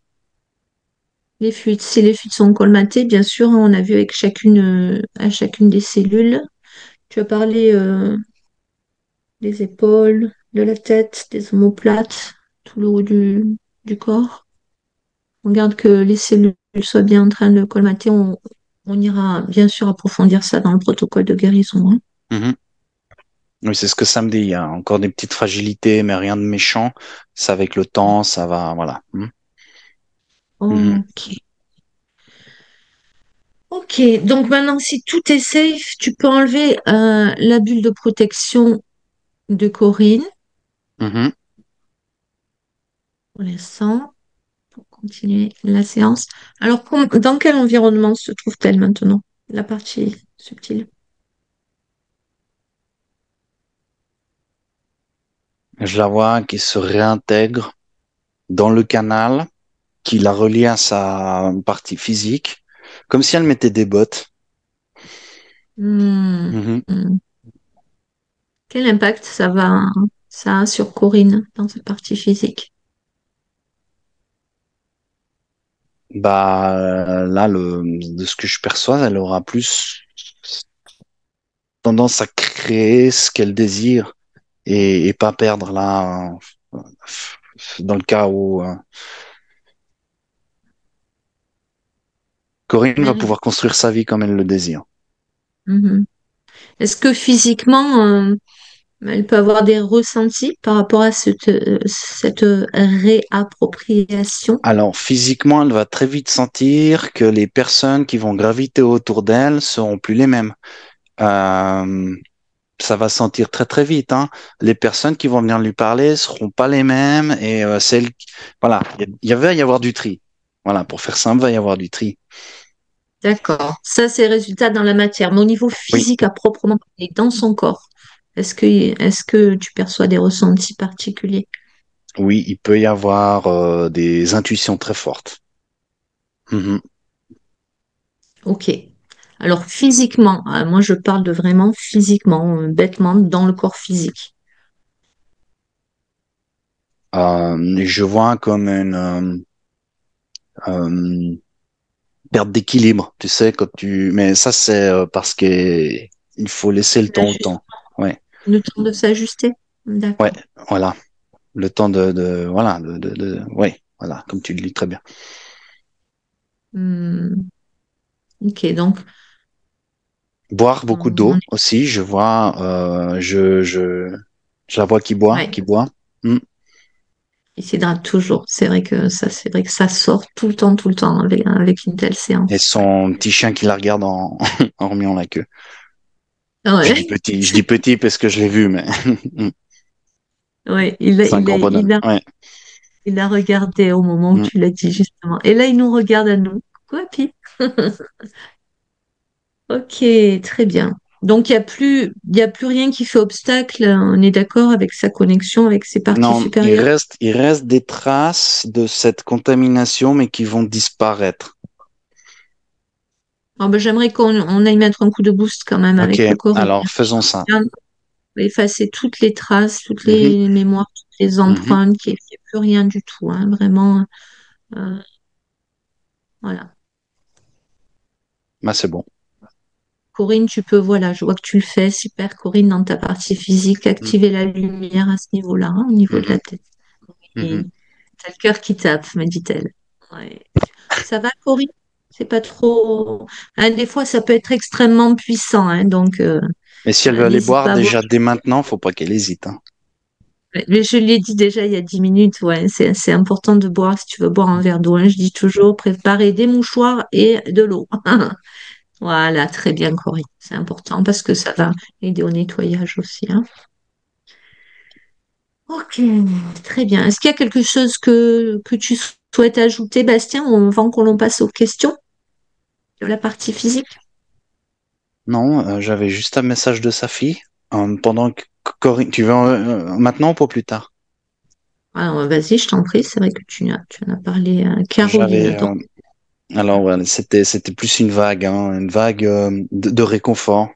les fuites sont colmatées, bien sûr, hein, on a vu avec à chacune des cellules. Tu as parlé des épaules, de la tête, des omoplates, tout le haut du corps. On regarde que les cellules soient bien en train de colmater. On ira bien sûr approfondir ça dans le protocole de guérison, hein. Mhm. Oui, c'est ce que ça me dit. Il y a encore des petites fragilités, mais rien de méchant. Ça, avec le temps, ça va. Voilà. Mm. Mhm. Ok. Ok, donc maintenant, si tout est safe, tu peux enlever la bulle de protection de Corinne Mhm. pour l'instant, pour continuer la séance. Alors, dans quel environnement se trouve-t-elle maintenant? La partie subtile. Je la vois qui se réintègre dans le canal qui la relie à sa partie physique, comme si elle mettait des bottes. Hmm, Mhm. hmm. Quel impact ça a sur Corinne dans sa partie physique? Bah là, de ce que je perçois, elle aura plus tendance à créer ce qu'elle désire et pas perdre là dans le cas où Corinne va Elle- pouvoir construire sa vie comme elle le désire. Mhm. Est-ce que physiquement, elle peut avoir des ressentis par rapport à cette réappropriation? Alors physiquement, elle va très vite sentir que les personnes qui vont graviter autour d'elle seront plus les mêmes. Euh, Ça va sentir très très vite, hein. Les personnes qui vont venir lui parler seront pas les mêmes et voilà, va y avoir du tri. Voilà, pour faire simple, va y avoir du tri. D'accord. Ça, c'est le résultat dans la matière. Mais au niveau Oui, physique, à proprement parler, dans son corps, est-ce que tu perçois des ressentis particuliers? oui, il peut y avoir des intuitions très fortes. Mhm. Ok. Alors, physiquement, moi, je parle de vraiment physiquement, bêtement, dans le corps physique. Je vois comme une euh, perte d'équilibre, tu sais, mais ça c'est parce que il faut laisser le temps au L'ajuste- temps. Ouais, Le temps de s'ajuster? ouais, D'accord. voilà, le temps voilà, ouais, voilà, comme tu le dis très bien. Hmm. Ok, donc, Boire beaucoup on, d'eau aussi, je vois, je la vois ouais, qui boit. Mm. il s'hydrate toujours. C'est vrai que ça sort tout le temps avec une telle Et séance. Ouais. son petit chien qui la regarde en remuant la queue. Ouais. Je dis petit parce que je l'ai vu, mais Ouais, il a, c'est un il a, grand bonhomme. il a, Ouais. il a regardé au moment où Mm. tu l'as dit, justement. Et là, il nous regarde à nous. Quoi, Pi? Ok, très bien. Donc, il y a plus rien qui fait obstacle. On est d'accord avec sa connexion avec ses parties Non, supérieures. il reste des traces de cette contamination, mais qui vont disparaître. Ah ben, j'aimerais qu'on aille mettre un coup de boost quand même Ok, avec le corps. alors faisons ça. effacer toutes les traces, toutes Mhm, les mémoires, toutes les mhm. empreintes, qu'il n'y ait plus rien du tout, hein, vraiment. euh, voilà. Bah, c'est bon. Corinne, tu peux, voilà, je vois que tu le fais, super, Corinne, dans ta partie physique, Mm, activer la lumière à ce niveau-là, hein, au niveau de mhm, la tête. mhm. Et t'as le cœur qui tape, me dit-elle. Ouais. Ça va, Corinne? C'est pas trop. Hein, des fois, ça peut être extrêmement puissant, hein, donc Mais si elle veut aller n'hésite boire pas à boire. déjà dès maintenant, faut pas qu'elle hésite, hein. Mais je l'ai dit déjà il y a 10 minutes, ouais, c'est important de boire si tu veux boire un verre d'eau, hein. Je dis toujours préparer des mouchoirs et de l'eau. Voilà, très bien, Corinne. C'est important parce que ça va aider au nettoyage aussi, hein. Ok, très bien. Est-ce qu'il y a quelque chose que tu souhaites ajouter, Bastien, avant qu'on l'on passe aux questions de la partie physique? Non, j'avais juste un message de sa fille. Pendant que Corinne, tu veux maintenant ou pour plus tard? Alors, vas-y, je t'en prie. C'est vrai que tu en as parlé à Caroline. J'avais, Donc, alors voilà, c'était plus une vague, hein, une vague de réconfort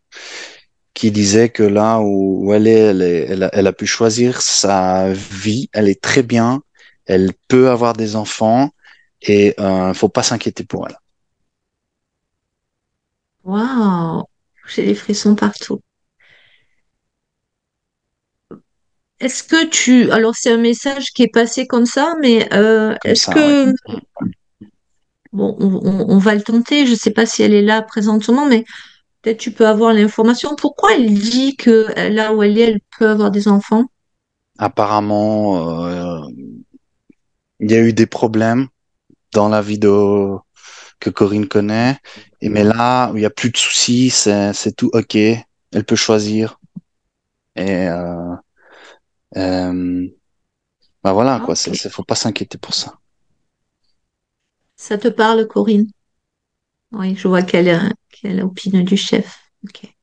qui disait que là où elle est, elle a pu choisir sa vie, elle est très bien, elle peut avoir des enfants et faut pas s'inquiéter pour elle. waouh, j'ai des frissons partout. Est-ce que tu... Alors, c'est un message qui est passé comme ça, mais Comme est-ce ça, oui. que... Bon, on va le tenter. Je ne sais pas si elle est là présentement, mais peut-être tu peux avoir l'information. Pourquoi elle dit que là où elle est, elle peut avoir des enfants? Apparemment, il y a eu des problèmes dans la vie que Corinne connaît. Et mais là, il n'y a plus de soucis, c'est tout OK. Elle peut choisir. Et euh, bah voilà, quoi. Ok. Faut pas s'inquiéter pour ça. Ça te parle, Corinne? Oui, je vois qu'elle opine du chef. Ok.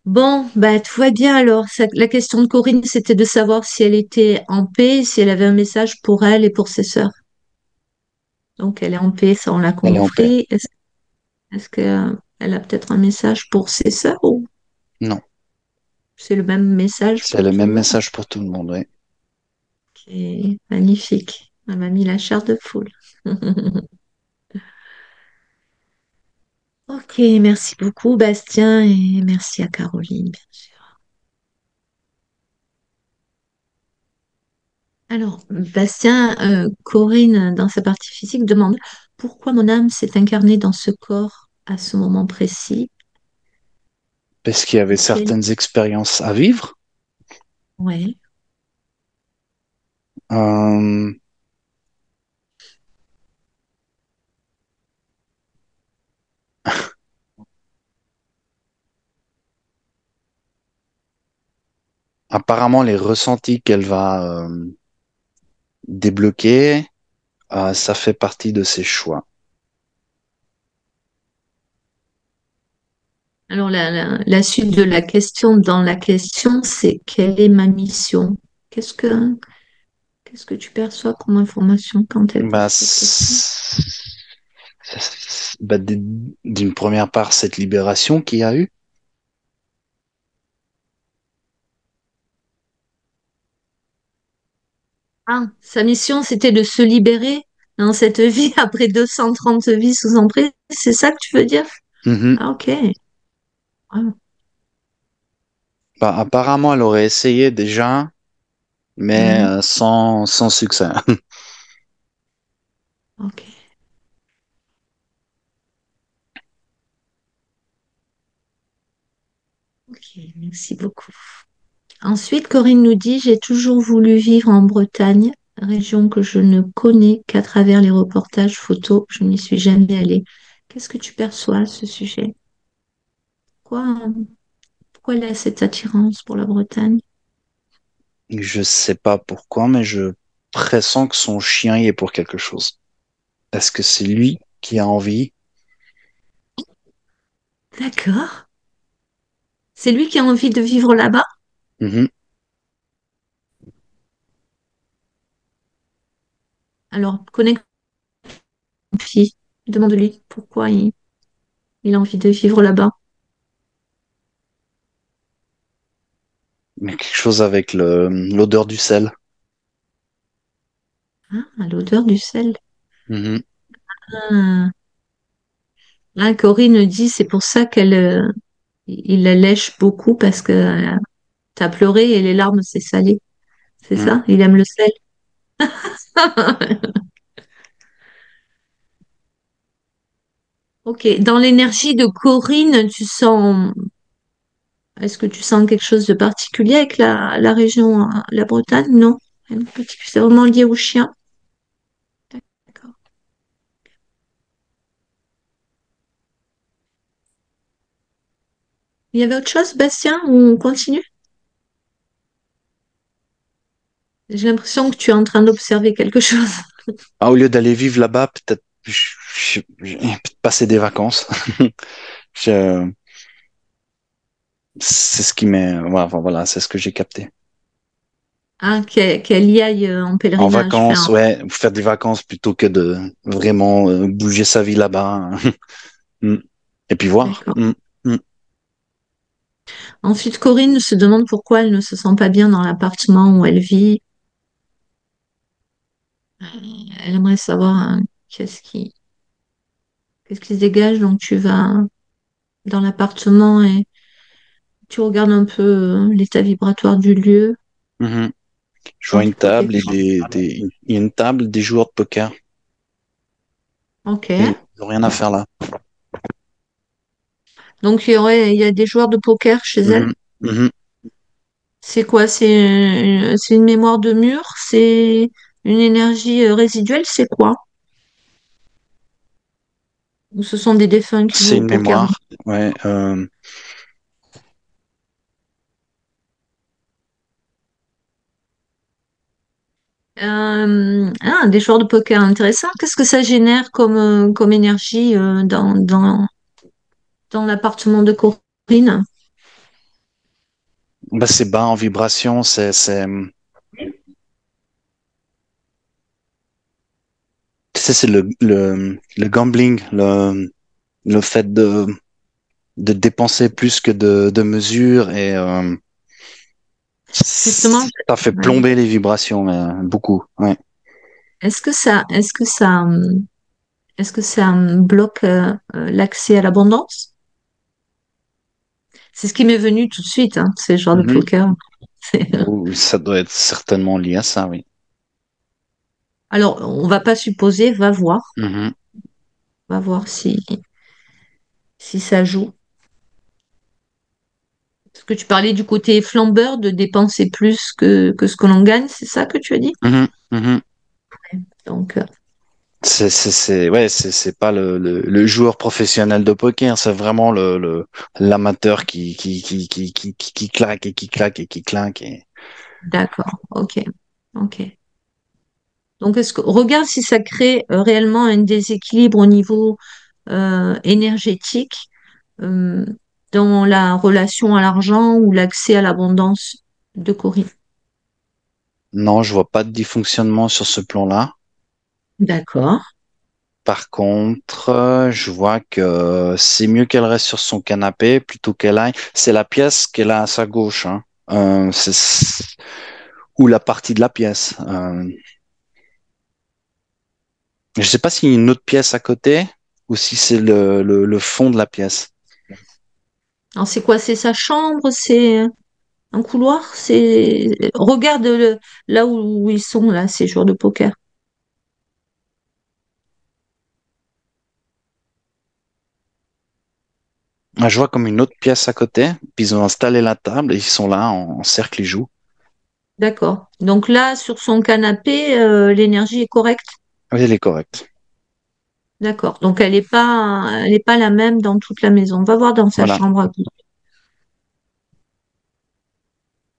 Bon, bah, tout va bien alors. La question de Corinne, c'était de savoir si elle était en paix, si elle avait un message pour elle et pour ses sœurs. Donc, elle est en paix, ça on l'a Elle est en paix. compris. Est-ce qu'elle a peut-être un message pour ses sœurs ou Non, c'est le même message c'est pour le tout même le monde? message pour tout le monde, oui. Ok, magnifique. Elle m'a mis la chair de poule. Ok, merci beaucoup, Bastien, et merci à Caroline, bien sûr. Alors, Bastien, Corinne, dans sa partie physique, demande pourquoi mon âme s'est incarnée dans ce corps à ce moment précis. Parce qu'il y avait Quel... certaines expériences à vivre. Ouais. Euh, apparemment, les ressentis qu'elle va débloquer, ça fait partie de ses choix. Alors, la suite de la question dans la question, c'est quelle est ma mission? Qu'est-ce que, qu'est-ce que tu perçois comme information quand elle pose Bah, cette question? bah, d'une première part, cette libération qu'il y a eu. Ah, sa mission, c'était de se libérer dans cette vie après 230 vies sous emprise. C'est ça que tu veux dire? Mhm. Ah, ok. Ah, Bah, apparemment, elle aurait essayé déjà, mais mhm. sans succès. Ok. Ok, merci beaucoup. Ensuite, Corinne nous dit, j'ai toujours voulu vivre en Bretagne, région que je ne connais qu'à travers les reportages photos. Je n'y suis jamais allée. Qu'est-ce que tu perçois à ce sujet? Pourquoi, pourquoi elle a cette attirance pour la Bretagne? Je sais pas pourquoi, mais je pressens que son chien y est pour quelque chose. Est-ce que c'est lui qui a envie? D'accord. C'est lui qui a envie de vivre là-bas? Mhm. Alors, connecte fille. Demande-lui pourquoi il a envie de vivre là-bas. Mais quelque chose avec l'odeur du sel. Ah, l'odeur du sel. Mhm. Ah. Ah, Corinne dit c'est pour ça il la lèche beaucoup parce que t'as pleuré et les larmes c'est salé. C'est Mhm. ça? Il aime le sel. Ok. Dans l'énergie de Corinne, est-ce que tu sens quelque chose de particulier avec la région, la Bretagne? Non? C'est vraiment lié au chien? D'accord. Il y avait autre chose, Bastien, ou on continue? J'ai l'impression que tu es en train d'observer quelque chose. Ah, au lieu d'aller vivre là-bas, peut-être peut-être passer des vacances. Je- c'est ce qui m'est, ouais, enfin, voilà, c'est ce que j'ai capté. Ah, qu'elle y aille en En pèlerinage vacances, faire. ouais, faire des vacances plutôt que de vraiment bouger sa vie là-bas. Mm. Et puis voir. D'accord. Mm. Mm. Ensuite, Corinne se demande pourquoi elle ne se sent pas bien dans l'appartement où elle vit. Elle aimerait savoir qu'est-ce qui, qu'est-ce qui se dégage. Donc, tu vas dans l'appartement et tu regardes un peu l'état vibratoire du lieu. Mhm. Je vois Non, une tu vois table quelque et chose. il y a une table, des joueurs de poker. Ok. Ils n'ont rien à faire là. Donc, il y a des joueurs de poker chez elle. Mhm. Mhm. C'est quoi? C'est une mémoire de mur? C'est une énergie résiduelle? C'est quoi? Ou ce sont des défunts qui jouent C'est au une poker? mémoire. Ouais. Des joueurs de poker intéressants. Qu'est-ce que ça génère comme énergie dans l'appartement de Corinne? Bah, c'est bas en vibration. Tu sais, c'est le gambling, le fait de dépenser plus que de mesures et Justement, ça fait ouais. plomber les vibrations beaucoup. Ouais. Est-ce que est-ce que ça bloque l'accès à l'abondance? C'est ce qui m'est venu tout de suite, hein, ces joueurs de Mhm. poker. C'est- Ouh, ça doit être certainement lié à ça, oui. Alors, on va pas supposer, Mhm. va voir si ça joue. Parce que tu parlais du côté flambeur, de dépenser plus que ce que l'on gagne, c'est ça que tu as dit? Mhm. Mhm. Donc, Ouais, c'est pas le joueur professionnel de poker, c'est vraiment l'amateur qui claque et qui claque et qui claque. d'accord, ok, ok. Donc, regarde si ça crée réellement un déséquilibre au niveau énergétique euh, dans la relation à l'argent ou l'accès à l'abondance de Corinne. Non, je vois pas de dysfonctionnement sur ce plan-là. D'accord. Par contre, je vois que c'est mieux qu'elle reste sur son canapé plutôt qu'elle aille. C'est la pièce qu'elle a à sa gauche, hein. Ou la partie de la pièce. Je sais pas s'il y a une autre pièce à côté ou si c'est le fond de la pièce. Alors, c'est quoi? C'est sa chambre? C'est un couloir? Regarde là où ils sont, là, ces joueurs de poker. Ah, je vois comme une autre pièce à côté, puis ils ont installé la table et ils sont là en cercle, ils jouent. D'accord. Donc là, sur son canapé, l'énergie est correcte. Oui, elle est correcte. D'accord. Donc elle est pas la même dans toute la maison. On va voir dans sa Voilà, chambre à coucher.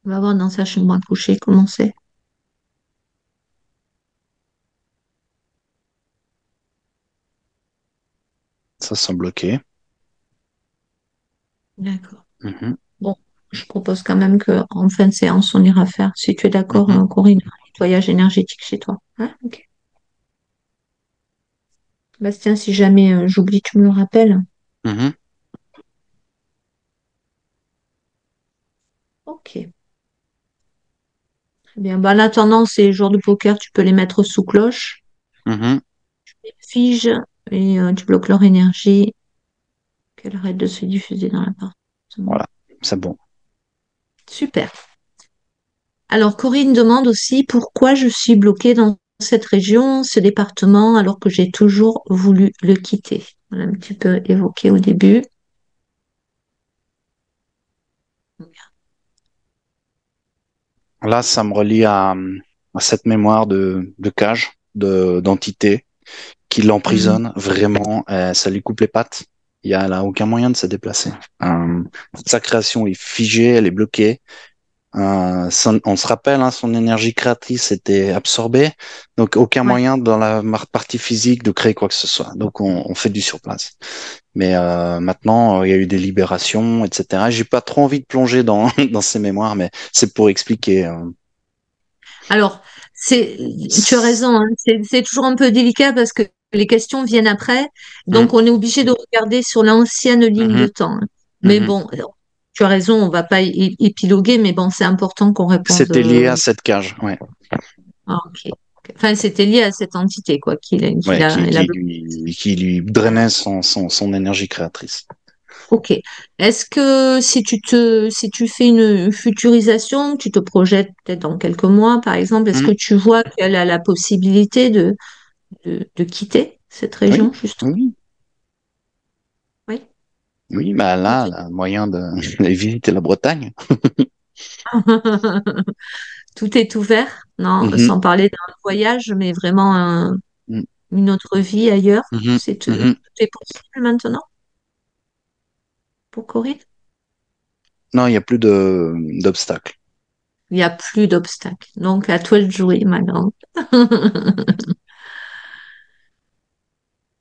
On va voir dans sa chambre à coucher comment c'est. ça semble OK. D'accord. Mhm, Bon, je propose quand même qu'en fin de séance, on ira faire, si tu es d'accord, mhm, Corinne, un nettoyage énergétique chez toi. Hein, ok. Bastien, si jamais j'oublie, tu me le rappelles. mhm. Ok. Très bien. Bah, en attendant, ces joueurs de poker, tu peux les mettre sous cloche, Mhm. fige, et tu bloques leur énergie, qu'elle arrête de se diffuser dans l'appartement. Voilà, c'est bon. Super. Alors, Corinne demande aussi pourquoi je suis bloquée dans cette région, ce département, alors que j'ai toujours voulu le quitter. On l'a un petit peu évoqué au début. Là, ça me relie à cette mémoire de cage, d'entité qui Mhm. l'emprisonne vraiment. Ça lui coupe les pattes. Elle a aucun moyen de se déplacer. Sa création est figée, elle est bloquée. On se rappelle, hein, son énergie créatrice était absorbée, donc aucun Ouais. moyen dans la partie physique de créer quoi que ce soit. Donc on fait du surplace. Mais maintenant, il y a eu des libérations, etc. J'ai pas trop envie de plonger dans dans ces mémoires, mais c'est pour expliquer. Alors, tu as raison, hein, c'est toujours un peu délicat parce que les questions viennent après, Mhm, donc on est obligé de regarder sur l'ancienne ligne de mhm, temps, hein. Mais mhm. bon, tu as raison, on va pas épiloguer, mais bon, c'est important qu'on réponde. C'était lié à cette cage, ouais, Ah, ok. Enfin, c'était lié à cette entité, quoi, ouais, elle a qui lui drainait son énergie créatrice. Ok. Est-ce que si tu fais une futurisation, tu te projettes peut-être dans quelques mois, par exemple, est-ce Mhm. que tu vois qu'elle a la possibilité de quitter cette Oui, région, juste? oui, Oui. oui, bah là, Ok. le moyen de d'aller visiter la Bretagne. Tout est ouvert, non, Mhm, sans parler d'un voyage, mais vraiment mhm, une autre vie ailleurs. mhm, Tout mhm. est possible maintenant pour Corinne? Non, il n'y a plus d'obstacles. Il n'y a plus d'obstacles. Donc, à toi de jouer, ma grande.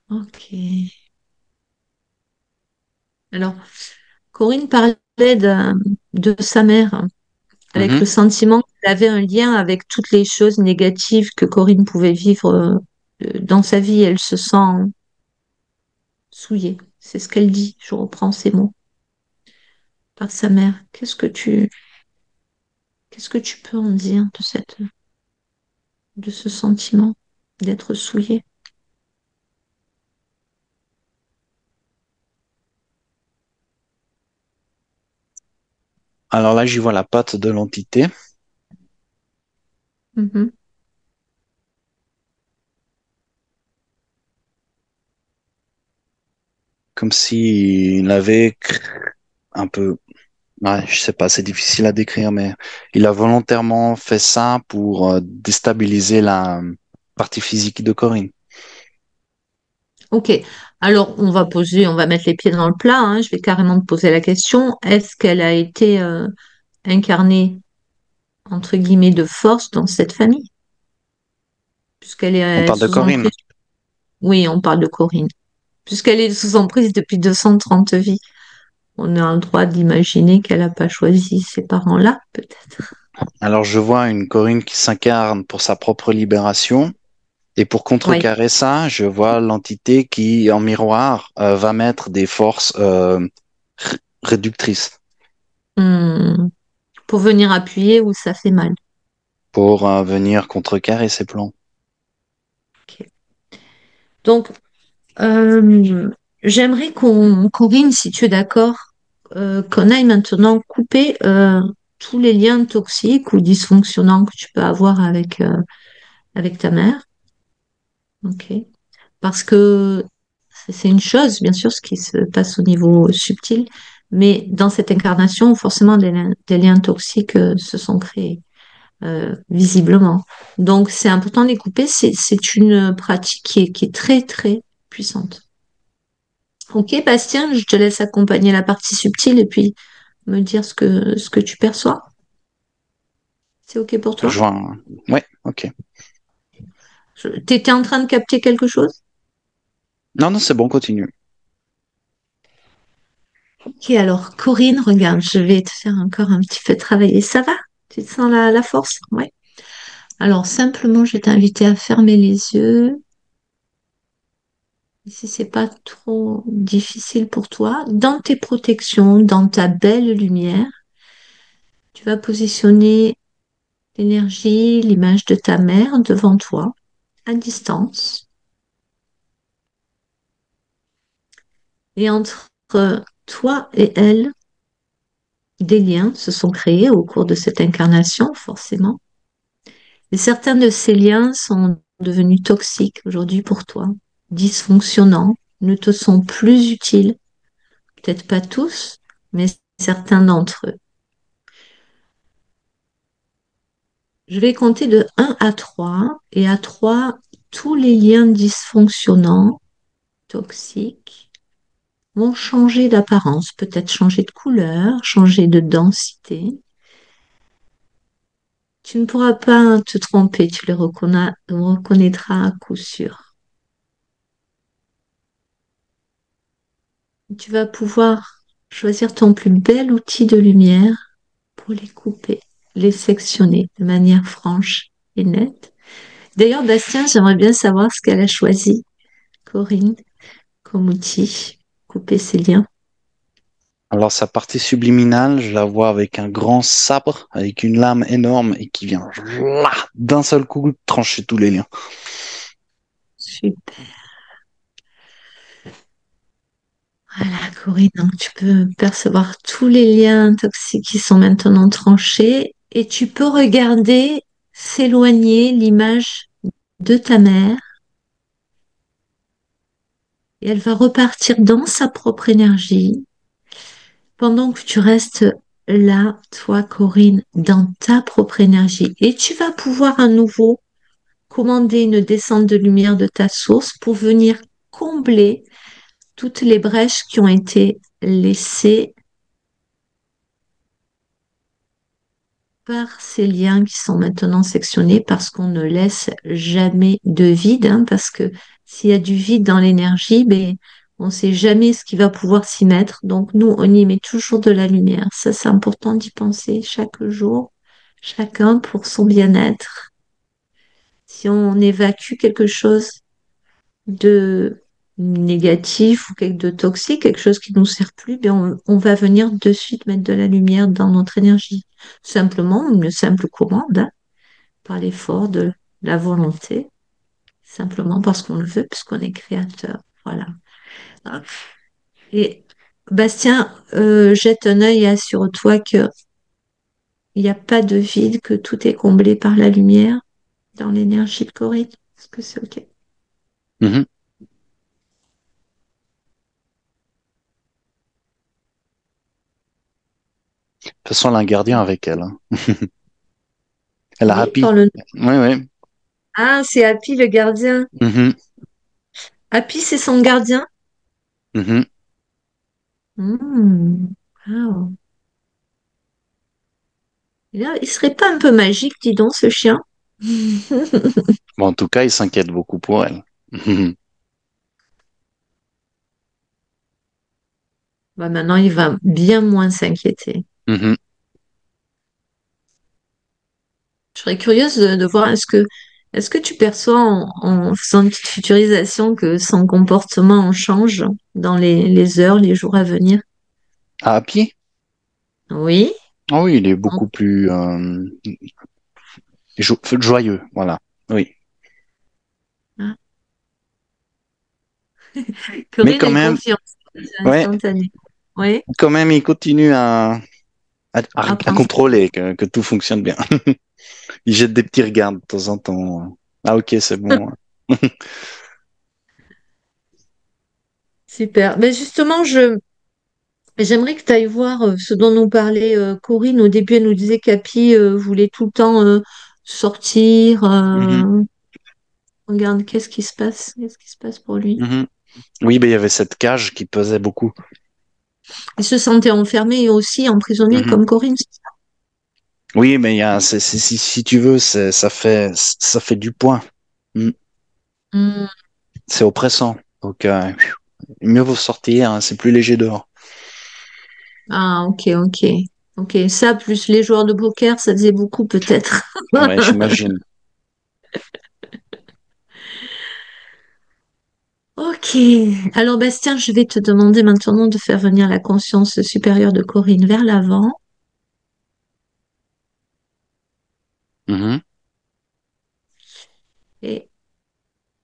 Ok. Alors, Corinne parlait de sa mère, avec Mhm. le sentiment qu'elle avait un lien avec toutes les choses négatives que Corinne pouvait vivre dans sa vie. Elle se sent souillée. C'est ce qu'elle dit. Je reprends ces mots par sa mère. Qu'est-ce que tu peux en dire de ce sentiment d'être souillée? Alors là, j'y vois la patte de l'entité, Mhm. comme s'il avait un peu, ouais, je sais pas, c'est difficile à décrire, mais il a volontairement fait ça pour déstabiliser la partie physique de Corinne. Ok. Alors, on va mettre les pieds dans le plat, hein. Je vais carrément te poser la question. Est-ce qu'elle a été incarnée, entre guillemets, de force dans cette famille? Puisqu'elle On est parle de sous Corinne. emprise. Oui, on parle de Corinne. Puisqu'elle est sous emprise depuis 230 vies. On a le droit d'imaginer qu'elle n'a pas choisi ces parents-là, peut-être. Alors je vois une Corinne qui s'incarne pour sa propre libération. Et pour Oui. contrecarrer ça, je vois l'entité qui, en miroir, va mettre des forces réductrices Hmm. Pour venir appuyer où ça fait mal. pour venir contrecarrer ses plans. Ok. Donc, euh, j'aimerais Corinne, si tu es d'accord, qu'on aille maintenant couper tous les liens toxiques ou dysfonctionnants que tu peux avoir avec ta mère. Ok. Parce que c'est une chose, bien sûr, ce qui se passe au niveau subtil, mais dans cette incarnation, forcément, des liens toxiques se sont créés, visiblement. Donc, c'est important de les couper. C'est une pratique qui est très, très puissante. Ok, Bastien, je te laisse accompagner la partie subtile et puis me dire ce que tu perçois. C'est ok pour Je toi? vois Ouais, ok. T'étais en train de capter quelque chose? Non, non, c'est bon, continue. Ok, alors, Corinne, regarde, je vais te faire encore un petit peu travailler. Ça va? Tu te sens la force? Ouais. Alors, simplement, je vais t'inviter à fermer les yeux. Si c'est pas trop difficile pour toi, dans tes protections, dans ta belle lumière, tu vas positionner l'énergie, l'image de ta mère devant toi, à distance. Et entre toi et elle, des liens se sont créés au cours de cette incarnation, forcément. Et certains de ces liens sont devenus toxiques aujourd'hui pour toi, dysfonctionnants, ne te sont plus utiles. Peut-être pas tous, mais certains d'entre eux. Je vais compter de 1 à 3, et à 3, tous les liens dysfonctionnants, toxiques, vont changer d'apparence, peut-être changer de couleur, changer de densité. Tu ne pourras pas te tromper, tu les reconnaîtras à coup sûr. Tu vas pouvoir choisir ton plus bel outil de lumière pour les couper, les sectionner de manière franche et nette. D'ailleurs, Bastien, j'aimerais bien savoir ce qu'elle a choisi, Corinne, comme outil, couper ses liens. Alors, sa partie subliminale, je la vois avec un grand sabre, avec une lame énorme et qui vient là, d'un seul coup trancher tous les liens. Super. Voilà, Corinne, donc tu peux percevoir tous les liens toxiques qui sont maintenant tranchés et tu peux regarder s'éloigner l'image de ta mère et elle va repartir dans sa propre énergie pendant que tu restes là, toi, Corinne, dans ta propre énergie. Et tu vas pouvoir à nouveau commander une descente de lumière de ta source pour venir combler toutes les brèches qui ont été laissées par ces liens qui sont maintenant sectionnés parce qu'on ne laisse jamais de vide, hein, parce que s'il y a du vide dans l'énergie, ben, on ne sait jamais ce qui va pouvoir s'y mettre. Donc nous, on y met toujours de la lumière. Ça, c'est important d'y penser chaque jour, chacun pour son bien-être. Si on évacue quelque chose de négatif ou de toxique, quelque chose qui ne nous sert plus, ben on va venir de suite mettre de la lumière dans notre énergie. Simplement, une simple commande, hein, par l'effort de la volonté, simplement parce qu'on le veut, puisqu'on est créateur. Voilà. Et Bastien, jette un œil et assure-toi qu'il n'y a pas de vide, que tout est comblé par la lumière dans l'énergie de Corinne. Est-ce que c'est OK? Mhm. De toute façon, elle a un gardien avec elle, hein. Elle a Oui, Happy. parle. Oui, oui. Ah, c'est Happy le gardien. Mhm. Happy, c'est son gardien. Mhm. Wow. Il serait pas un peu magique, dis donc, ce chien? Bon, en tout cas, il s'inquiète beaucoup pour elle. Mhm. Bah, maintenant, il va bien moins s'inquiéter. Mhm. Je serais curieuse de voir, est-ce que tu perçois en faisant une petite futurisation que son comportement en change dans les heures, les jours à venir? Ah, Happy? Oui. Ah oui, il est beaucoup plus joyeux, voilà. Oui. Ah. Mais Corinne, quand elle même, confirme, c'est ouais, instantané. Oui, quand même, il continue à à penser. contrôler que tout fonctionne bien. Il jette des petits regards de temps en temps. Ah, ok, c'est bon. Super. Ben justement, j'aimerais que tu ailles voir ce dont nous parlait Corinne. Au début, elle nous disait qu'Happy voulait tout le temps sortir. Mhm. Regarde, qu'est-ce qui se passe? Qu'est-ce qui se passe pour lui? Mhm. Oui, ben, il y avait cette cage qui pesait beaucoup. Il se sentait enfermé et aussi emprisonné Mhm. comme Corinne. Oui, mais il y a, si tu veux, ça fait du poids. Mm. Hmm. C'est oppressant. Donc, mieux vaut sortir, hein, c'est plus léger dehors. Ah, ok, ok. Ok, ça, plus les joueurs de poker, ça faisait beaucoup peut-être. Ouais, j'imagine. Ok. Alors, Bastien, je vais te demander maintenant de faire venir la conscience supérieure de Corinne vers l'avant. Mhm, Et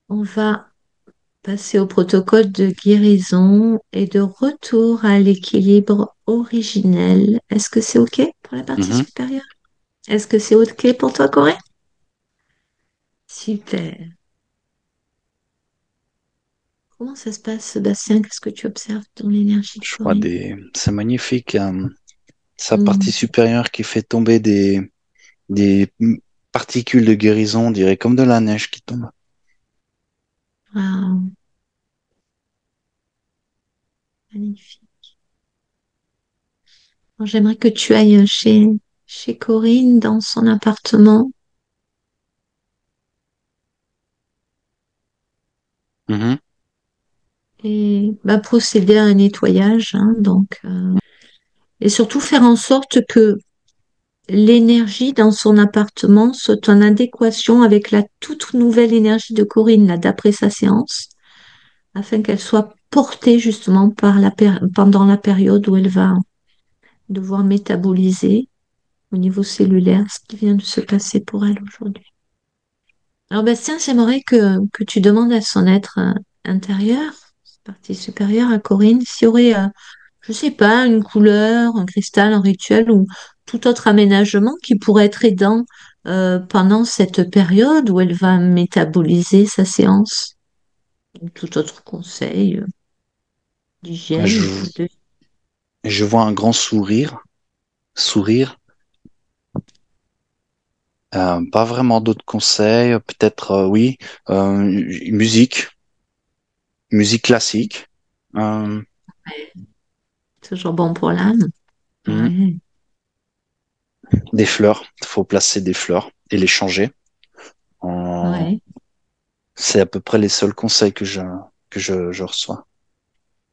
on va passer au protocole de guérison et de retour à l'équilibre originel. Est-ce que c'est OK pour la partie mhm. supérieure? Est-ce que c'est OK pour toi, Corée? Super. Comment ça se passe, Sébastien? Qu'est-ce que tu observes dans l'énergie de Je vois Corinne? c'est magnifique. Sa partie Hmm. supérieure qui fait tomber des particules de guérison, on dirait comme de la neige qui tombe. Waouh, magnifique. Alors, j'aimerais que tu ailles chez Corinne dans son appartement Mhm. et bah, procéder à un nettoyage, hein, et surtout faire en sorte que l'énergie dans son appartement soit en adéquation avec la toute nouvelle énergie de Corinne, là, d'après sa séance, afin qu'elle soit portée justement pendant la période où elle va devoir métaboliser au niveau cellulaire ce qui vient de se passer pour elle aujourd'hui. Alors Bastien, j'aimerais que tu demandes à son être intérieur, cette partie supérieure à Corinne, s'il y aurait, je sais pas, une couleur, un cristal, un rituel ou tout autre aménagement qui pourrait être aidant pendant cette période où elle va métaboliser sa séance. Ou tout autre conseil d'hygiène Je, ou de... je vois un grand sourire. Pas vraiment d'autres conseils. Peut-être, oui, musique, musique classique. Euh, Toujours bon pour l'âme. hmm, Ouais, des fleurs. Il faut placer des fleurs et les changer. Euh, ouais. c'est à peu près les seuls conseils je reçois.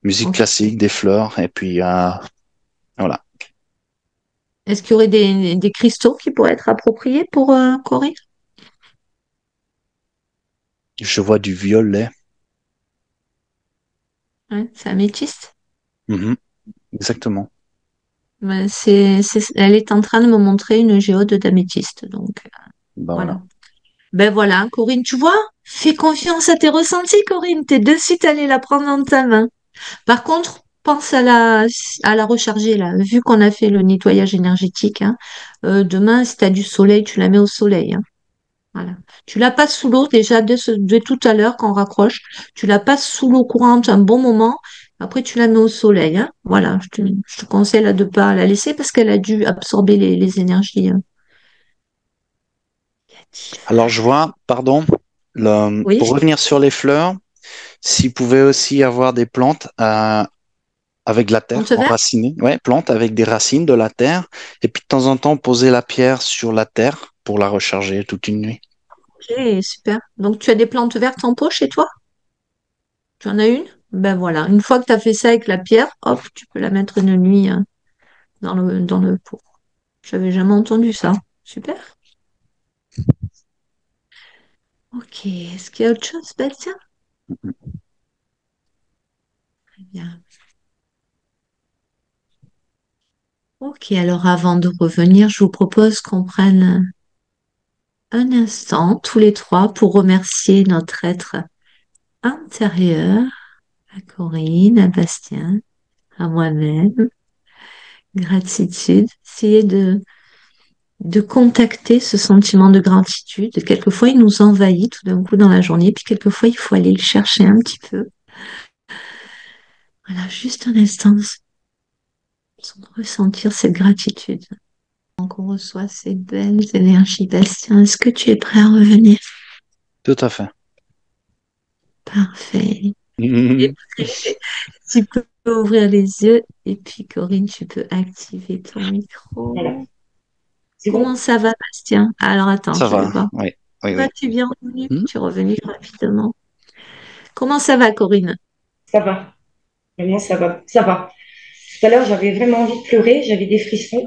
Musique Ok. classique, des fleurs, et puis voilà. Est-ce qu'il y aurait des cristaux qui pourraient être appropriés pour Corinne? Je vois du violet. Ouais, c'est améthyste. Mhm, exactement. Ouais, elle est en train de me montrer une géode d'améthyste. Donc, Ben voilà. voilà. Ben voilà, Corinne, tu vois, fais confiance à tes ressentis, Corinne. T'es de suite allée la prendre dans ta main. Par contre, pense à la recharger, là. Vu qu'on a fait le nettoyage énergétique, hein, demain, si tu as du soleil, tu la mets au soleil, hein. Voilà. Tu la passes sous l'eau déjà dès tout à l'heure quand on raccroche. Tu la passes sous l'eau courante un bon moment. Après, tu la mets au soleil, hein. Voilà. Je te conseille là, de ne pas la laisser parce qu'elle a dû absorber les énergies négatives. Alors je vois, pardon, Oui, pour revenir sur les fleurs, s'il pouvait aussi y avoir des plantes avec de la on terre te verre? enracinée, ouais, plantes avec des racines de la terre, et puis de temps en temps poser la pierre sur la terre pour la recharger toute une nuit. Ok, super. Donc, tu as des plantes vertes en pot chez toi? Tu en as une? Ben voilà. Une fois que tu as fait ça avec la pierre, hop, tu peux la mettre une nuit dans le pot. J'avais jamais entendu ça. Super. Ok. Est-ce qu'il y a autre chose, Bastien? Très bien. Ok, alors avant de revenir, je vous propose qu'on prenne un instant, tous les trois, pour remercier notre être intérieur, à Corinne, à Bastien, à moi-même. Gratitude. Essayer de contacter ce sentiment de gratitude. Quelquefois, il nous envahit tout d'un coup dans la journée, puis quelquefois, il faut aller le chercher un petit peu. Voilà, juste un instant, sans ressentir cette gratitude. Donc, on reçoit ces belles énergies. Bastien, est-ce que tu es prêt à revenir? Tout à fait. Parfait. Et tu peux ouvrir les yeux et puis Corinne, tu peux activer ton Voilà. micro. C'est Comment bon? ça va, Bastien? Alors attends, Ça je vais va, voir. oui, oui, Toi, oui. tu es bien revenu? Hmm. Tu es revenu rapidement. Comment ça va, Corinne? Ça va. Vraiment, ça va. Ça va. Tout à l'heure, j'avais vraiment envie de pleurer. J'avais des frissons.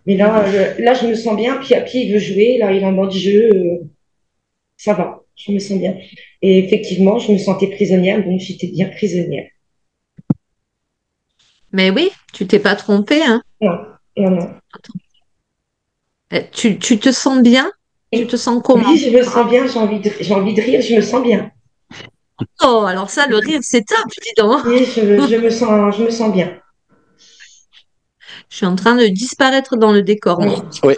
Mais là, Mhm. là, je me sens bien. Puis, il veut jouer. Là, il est en mode jeu. Ça va. Je me sens bien. Et effectivement, je me sentais prisonnière. Donc, j'étais bien prisonnière. Mais oui, tu t'es pas trompé, hein? Non, non, non. Tu te sens bien? Tu te sens comment? Oui, je me sens bien, j'ai envie de rire, je me sens bien. Oh, alors ça, le rire, c'est top, dis donc. Oui, je me sens bien. Je suis en train de disparaître dans le décor, moi. Oui.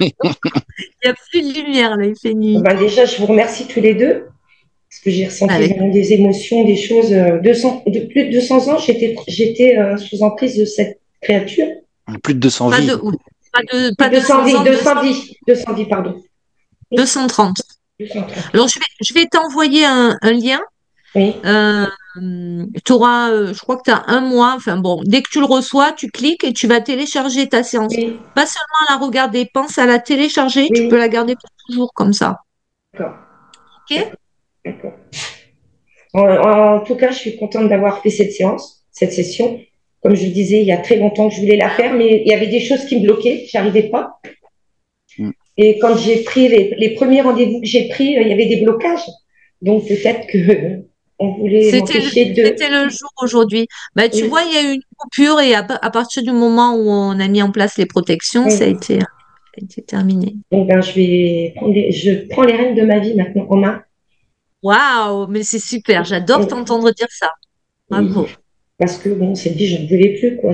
Oui. Il n'y a plus de lumière, là, il fait nuit. Ben déjà, je vous remercie tous les deux, parce que j'ai ressenti Avec vraiment des émotions, des choses. De plus de 200 ans, j'étais sous emprise de cette créature. Plus de 200 pas vies. de, pas Plus de 200 200 vies, ans, 200 vies, pardon. Oui, 230. 230. Alors, je vais t'envoyer un lien. Oui, Euh, je crois que tu as un mois. Enfin bon, dès que tu le reçois, tu cliques et tu vas télécharger ta séance. oui, Pas seulement la regarder, pense à la télécharger. Tu peux oui, la garder pour toujours comme ça. d'accord, OK? d'accord. En tout cas, je suis contente d'avoir fait cette session. Comme je le disais, il y a très longtemps que je voulais la faire, mais il y avait des choses qui me bloquaient, j'arrivais pas. Mm. Et quand j'ai pris les premiers rendez-vous que j'ai pris, il y avait des blocages. Donc peut-être que on voulait m'empêcher de. C'était le jour aujourd'hui. Bah, tu vois, Oui, il y a eu une coupure et à partir du moment où on a mis en place les protections, oui. ça a été terminé. Donc ben, je prends les rênes de ma vie maintenant en main. Waouh, mais c'est super. J'adore Oui, t'entendre dire ça. oui. Bravo. Parce que bon, cette vie, je ne voulais plus, quoi.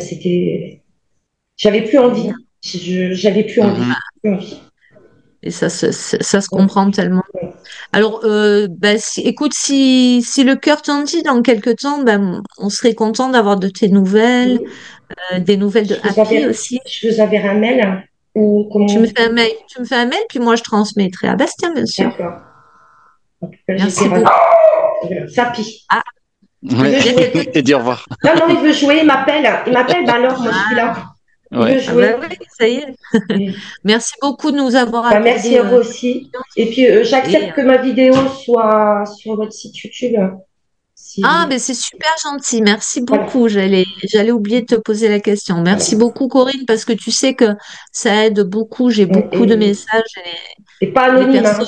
J'avais plus C'est bien. envie. J'avais plus envie. Mhm. Plus envie. Et ça se Oui, comprend tellement. oui. Alors, bah, écoute, si le cœur t'en dit dans quelques temps, ben, on serait content d'avoir de tes nouvelles, Oui. des nouvelles de Happy aussi. Je vous enverrai un mail hein, ou Tu me comment. fais un mail, puis moi je transmettrai à Bastien, bien sûr. D'accord. En tout cas, j'étais Merci ravie. beaucoup. Voilà. Ça pie. Ah, Il Ouais. veut il y a quelqu'un jouer. Et qui... dire au revoir. Non, non, il veut jouer. Il m'appelle. Il m'appelle. Ben alors, moi, je suis Ah, là. Il Ouais. veut ah bah jouer. oui, ça y est. Oui. Merci beaucoup de nous avoir Ben, merci accordé à vous aussi. confiance. Et puis, Et, j'accepte que ma vidéo soit sur votre site YouTube. ah, Si... mais c'est super gentil. Merci Voilà. beaucoup. J'allais oublier de te poser la question. Merci Voilà. beaucoup, Corinne, parce que tu sais que ça aide beaucoup. J'ai beaucoup de Et, messages et pas et les anonyme. Hein. personnes.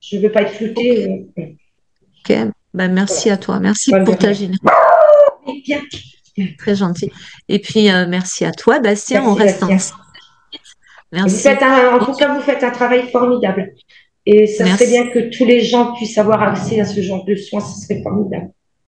Je ne veux pas être Ok. floutée. Ok, ben, Voilà. merci à toi. Merci Bonne pour ta journée. générosité, Oui, bien. très gentil. Et puis, merci à toi, Bastien. On Merci, reste Bastien. ensemble. Merci. En On tout se- cas, vous faites un travail formidable. Et ça serait Merci. bien que tous les gens puissent avoir accès à ce genre de soins, ce serait formidable.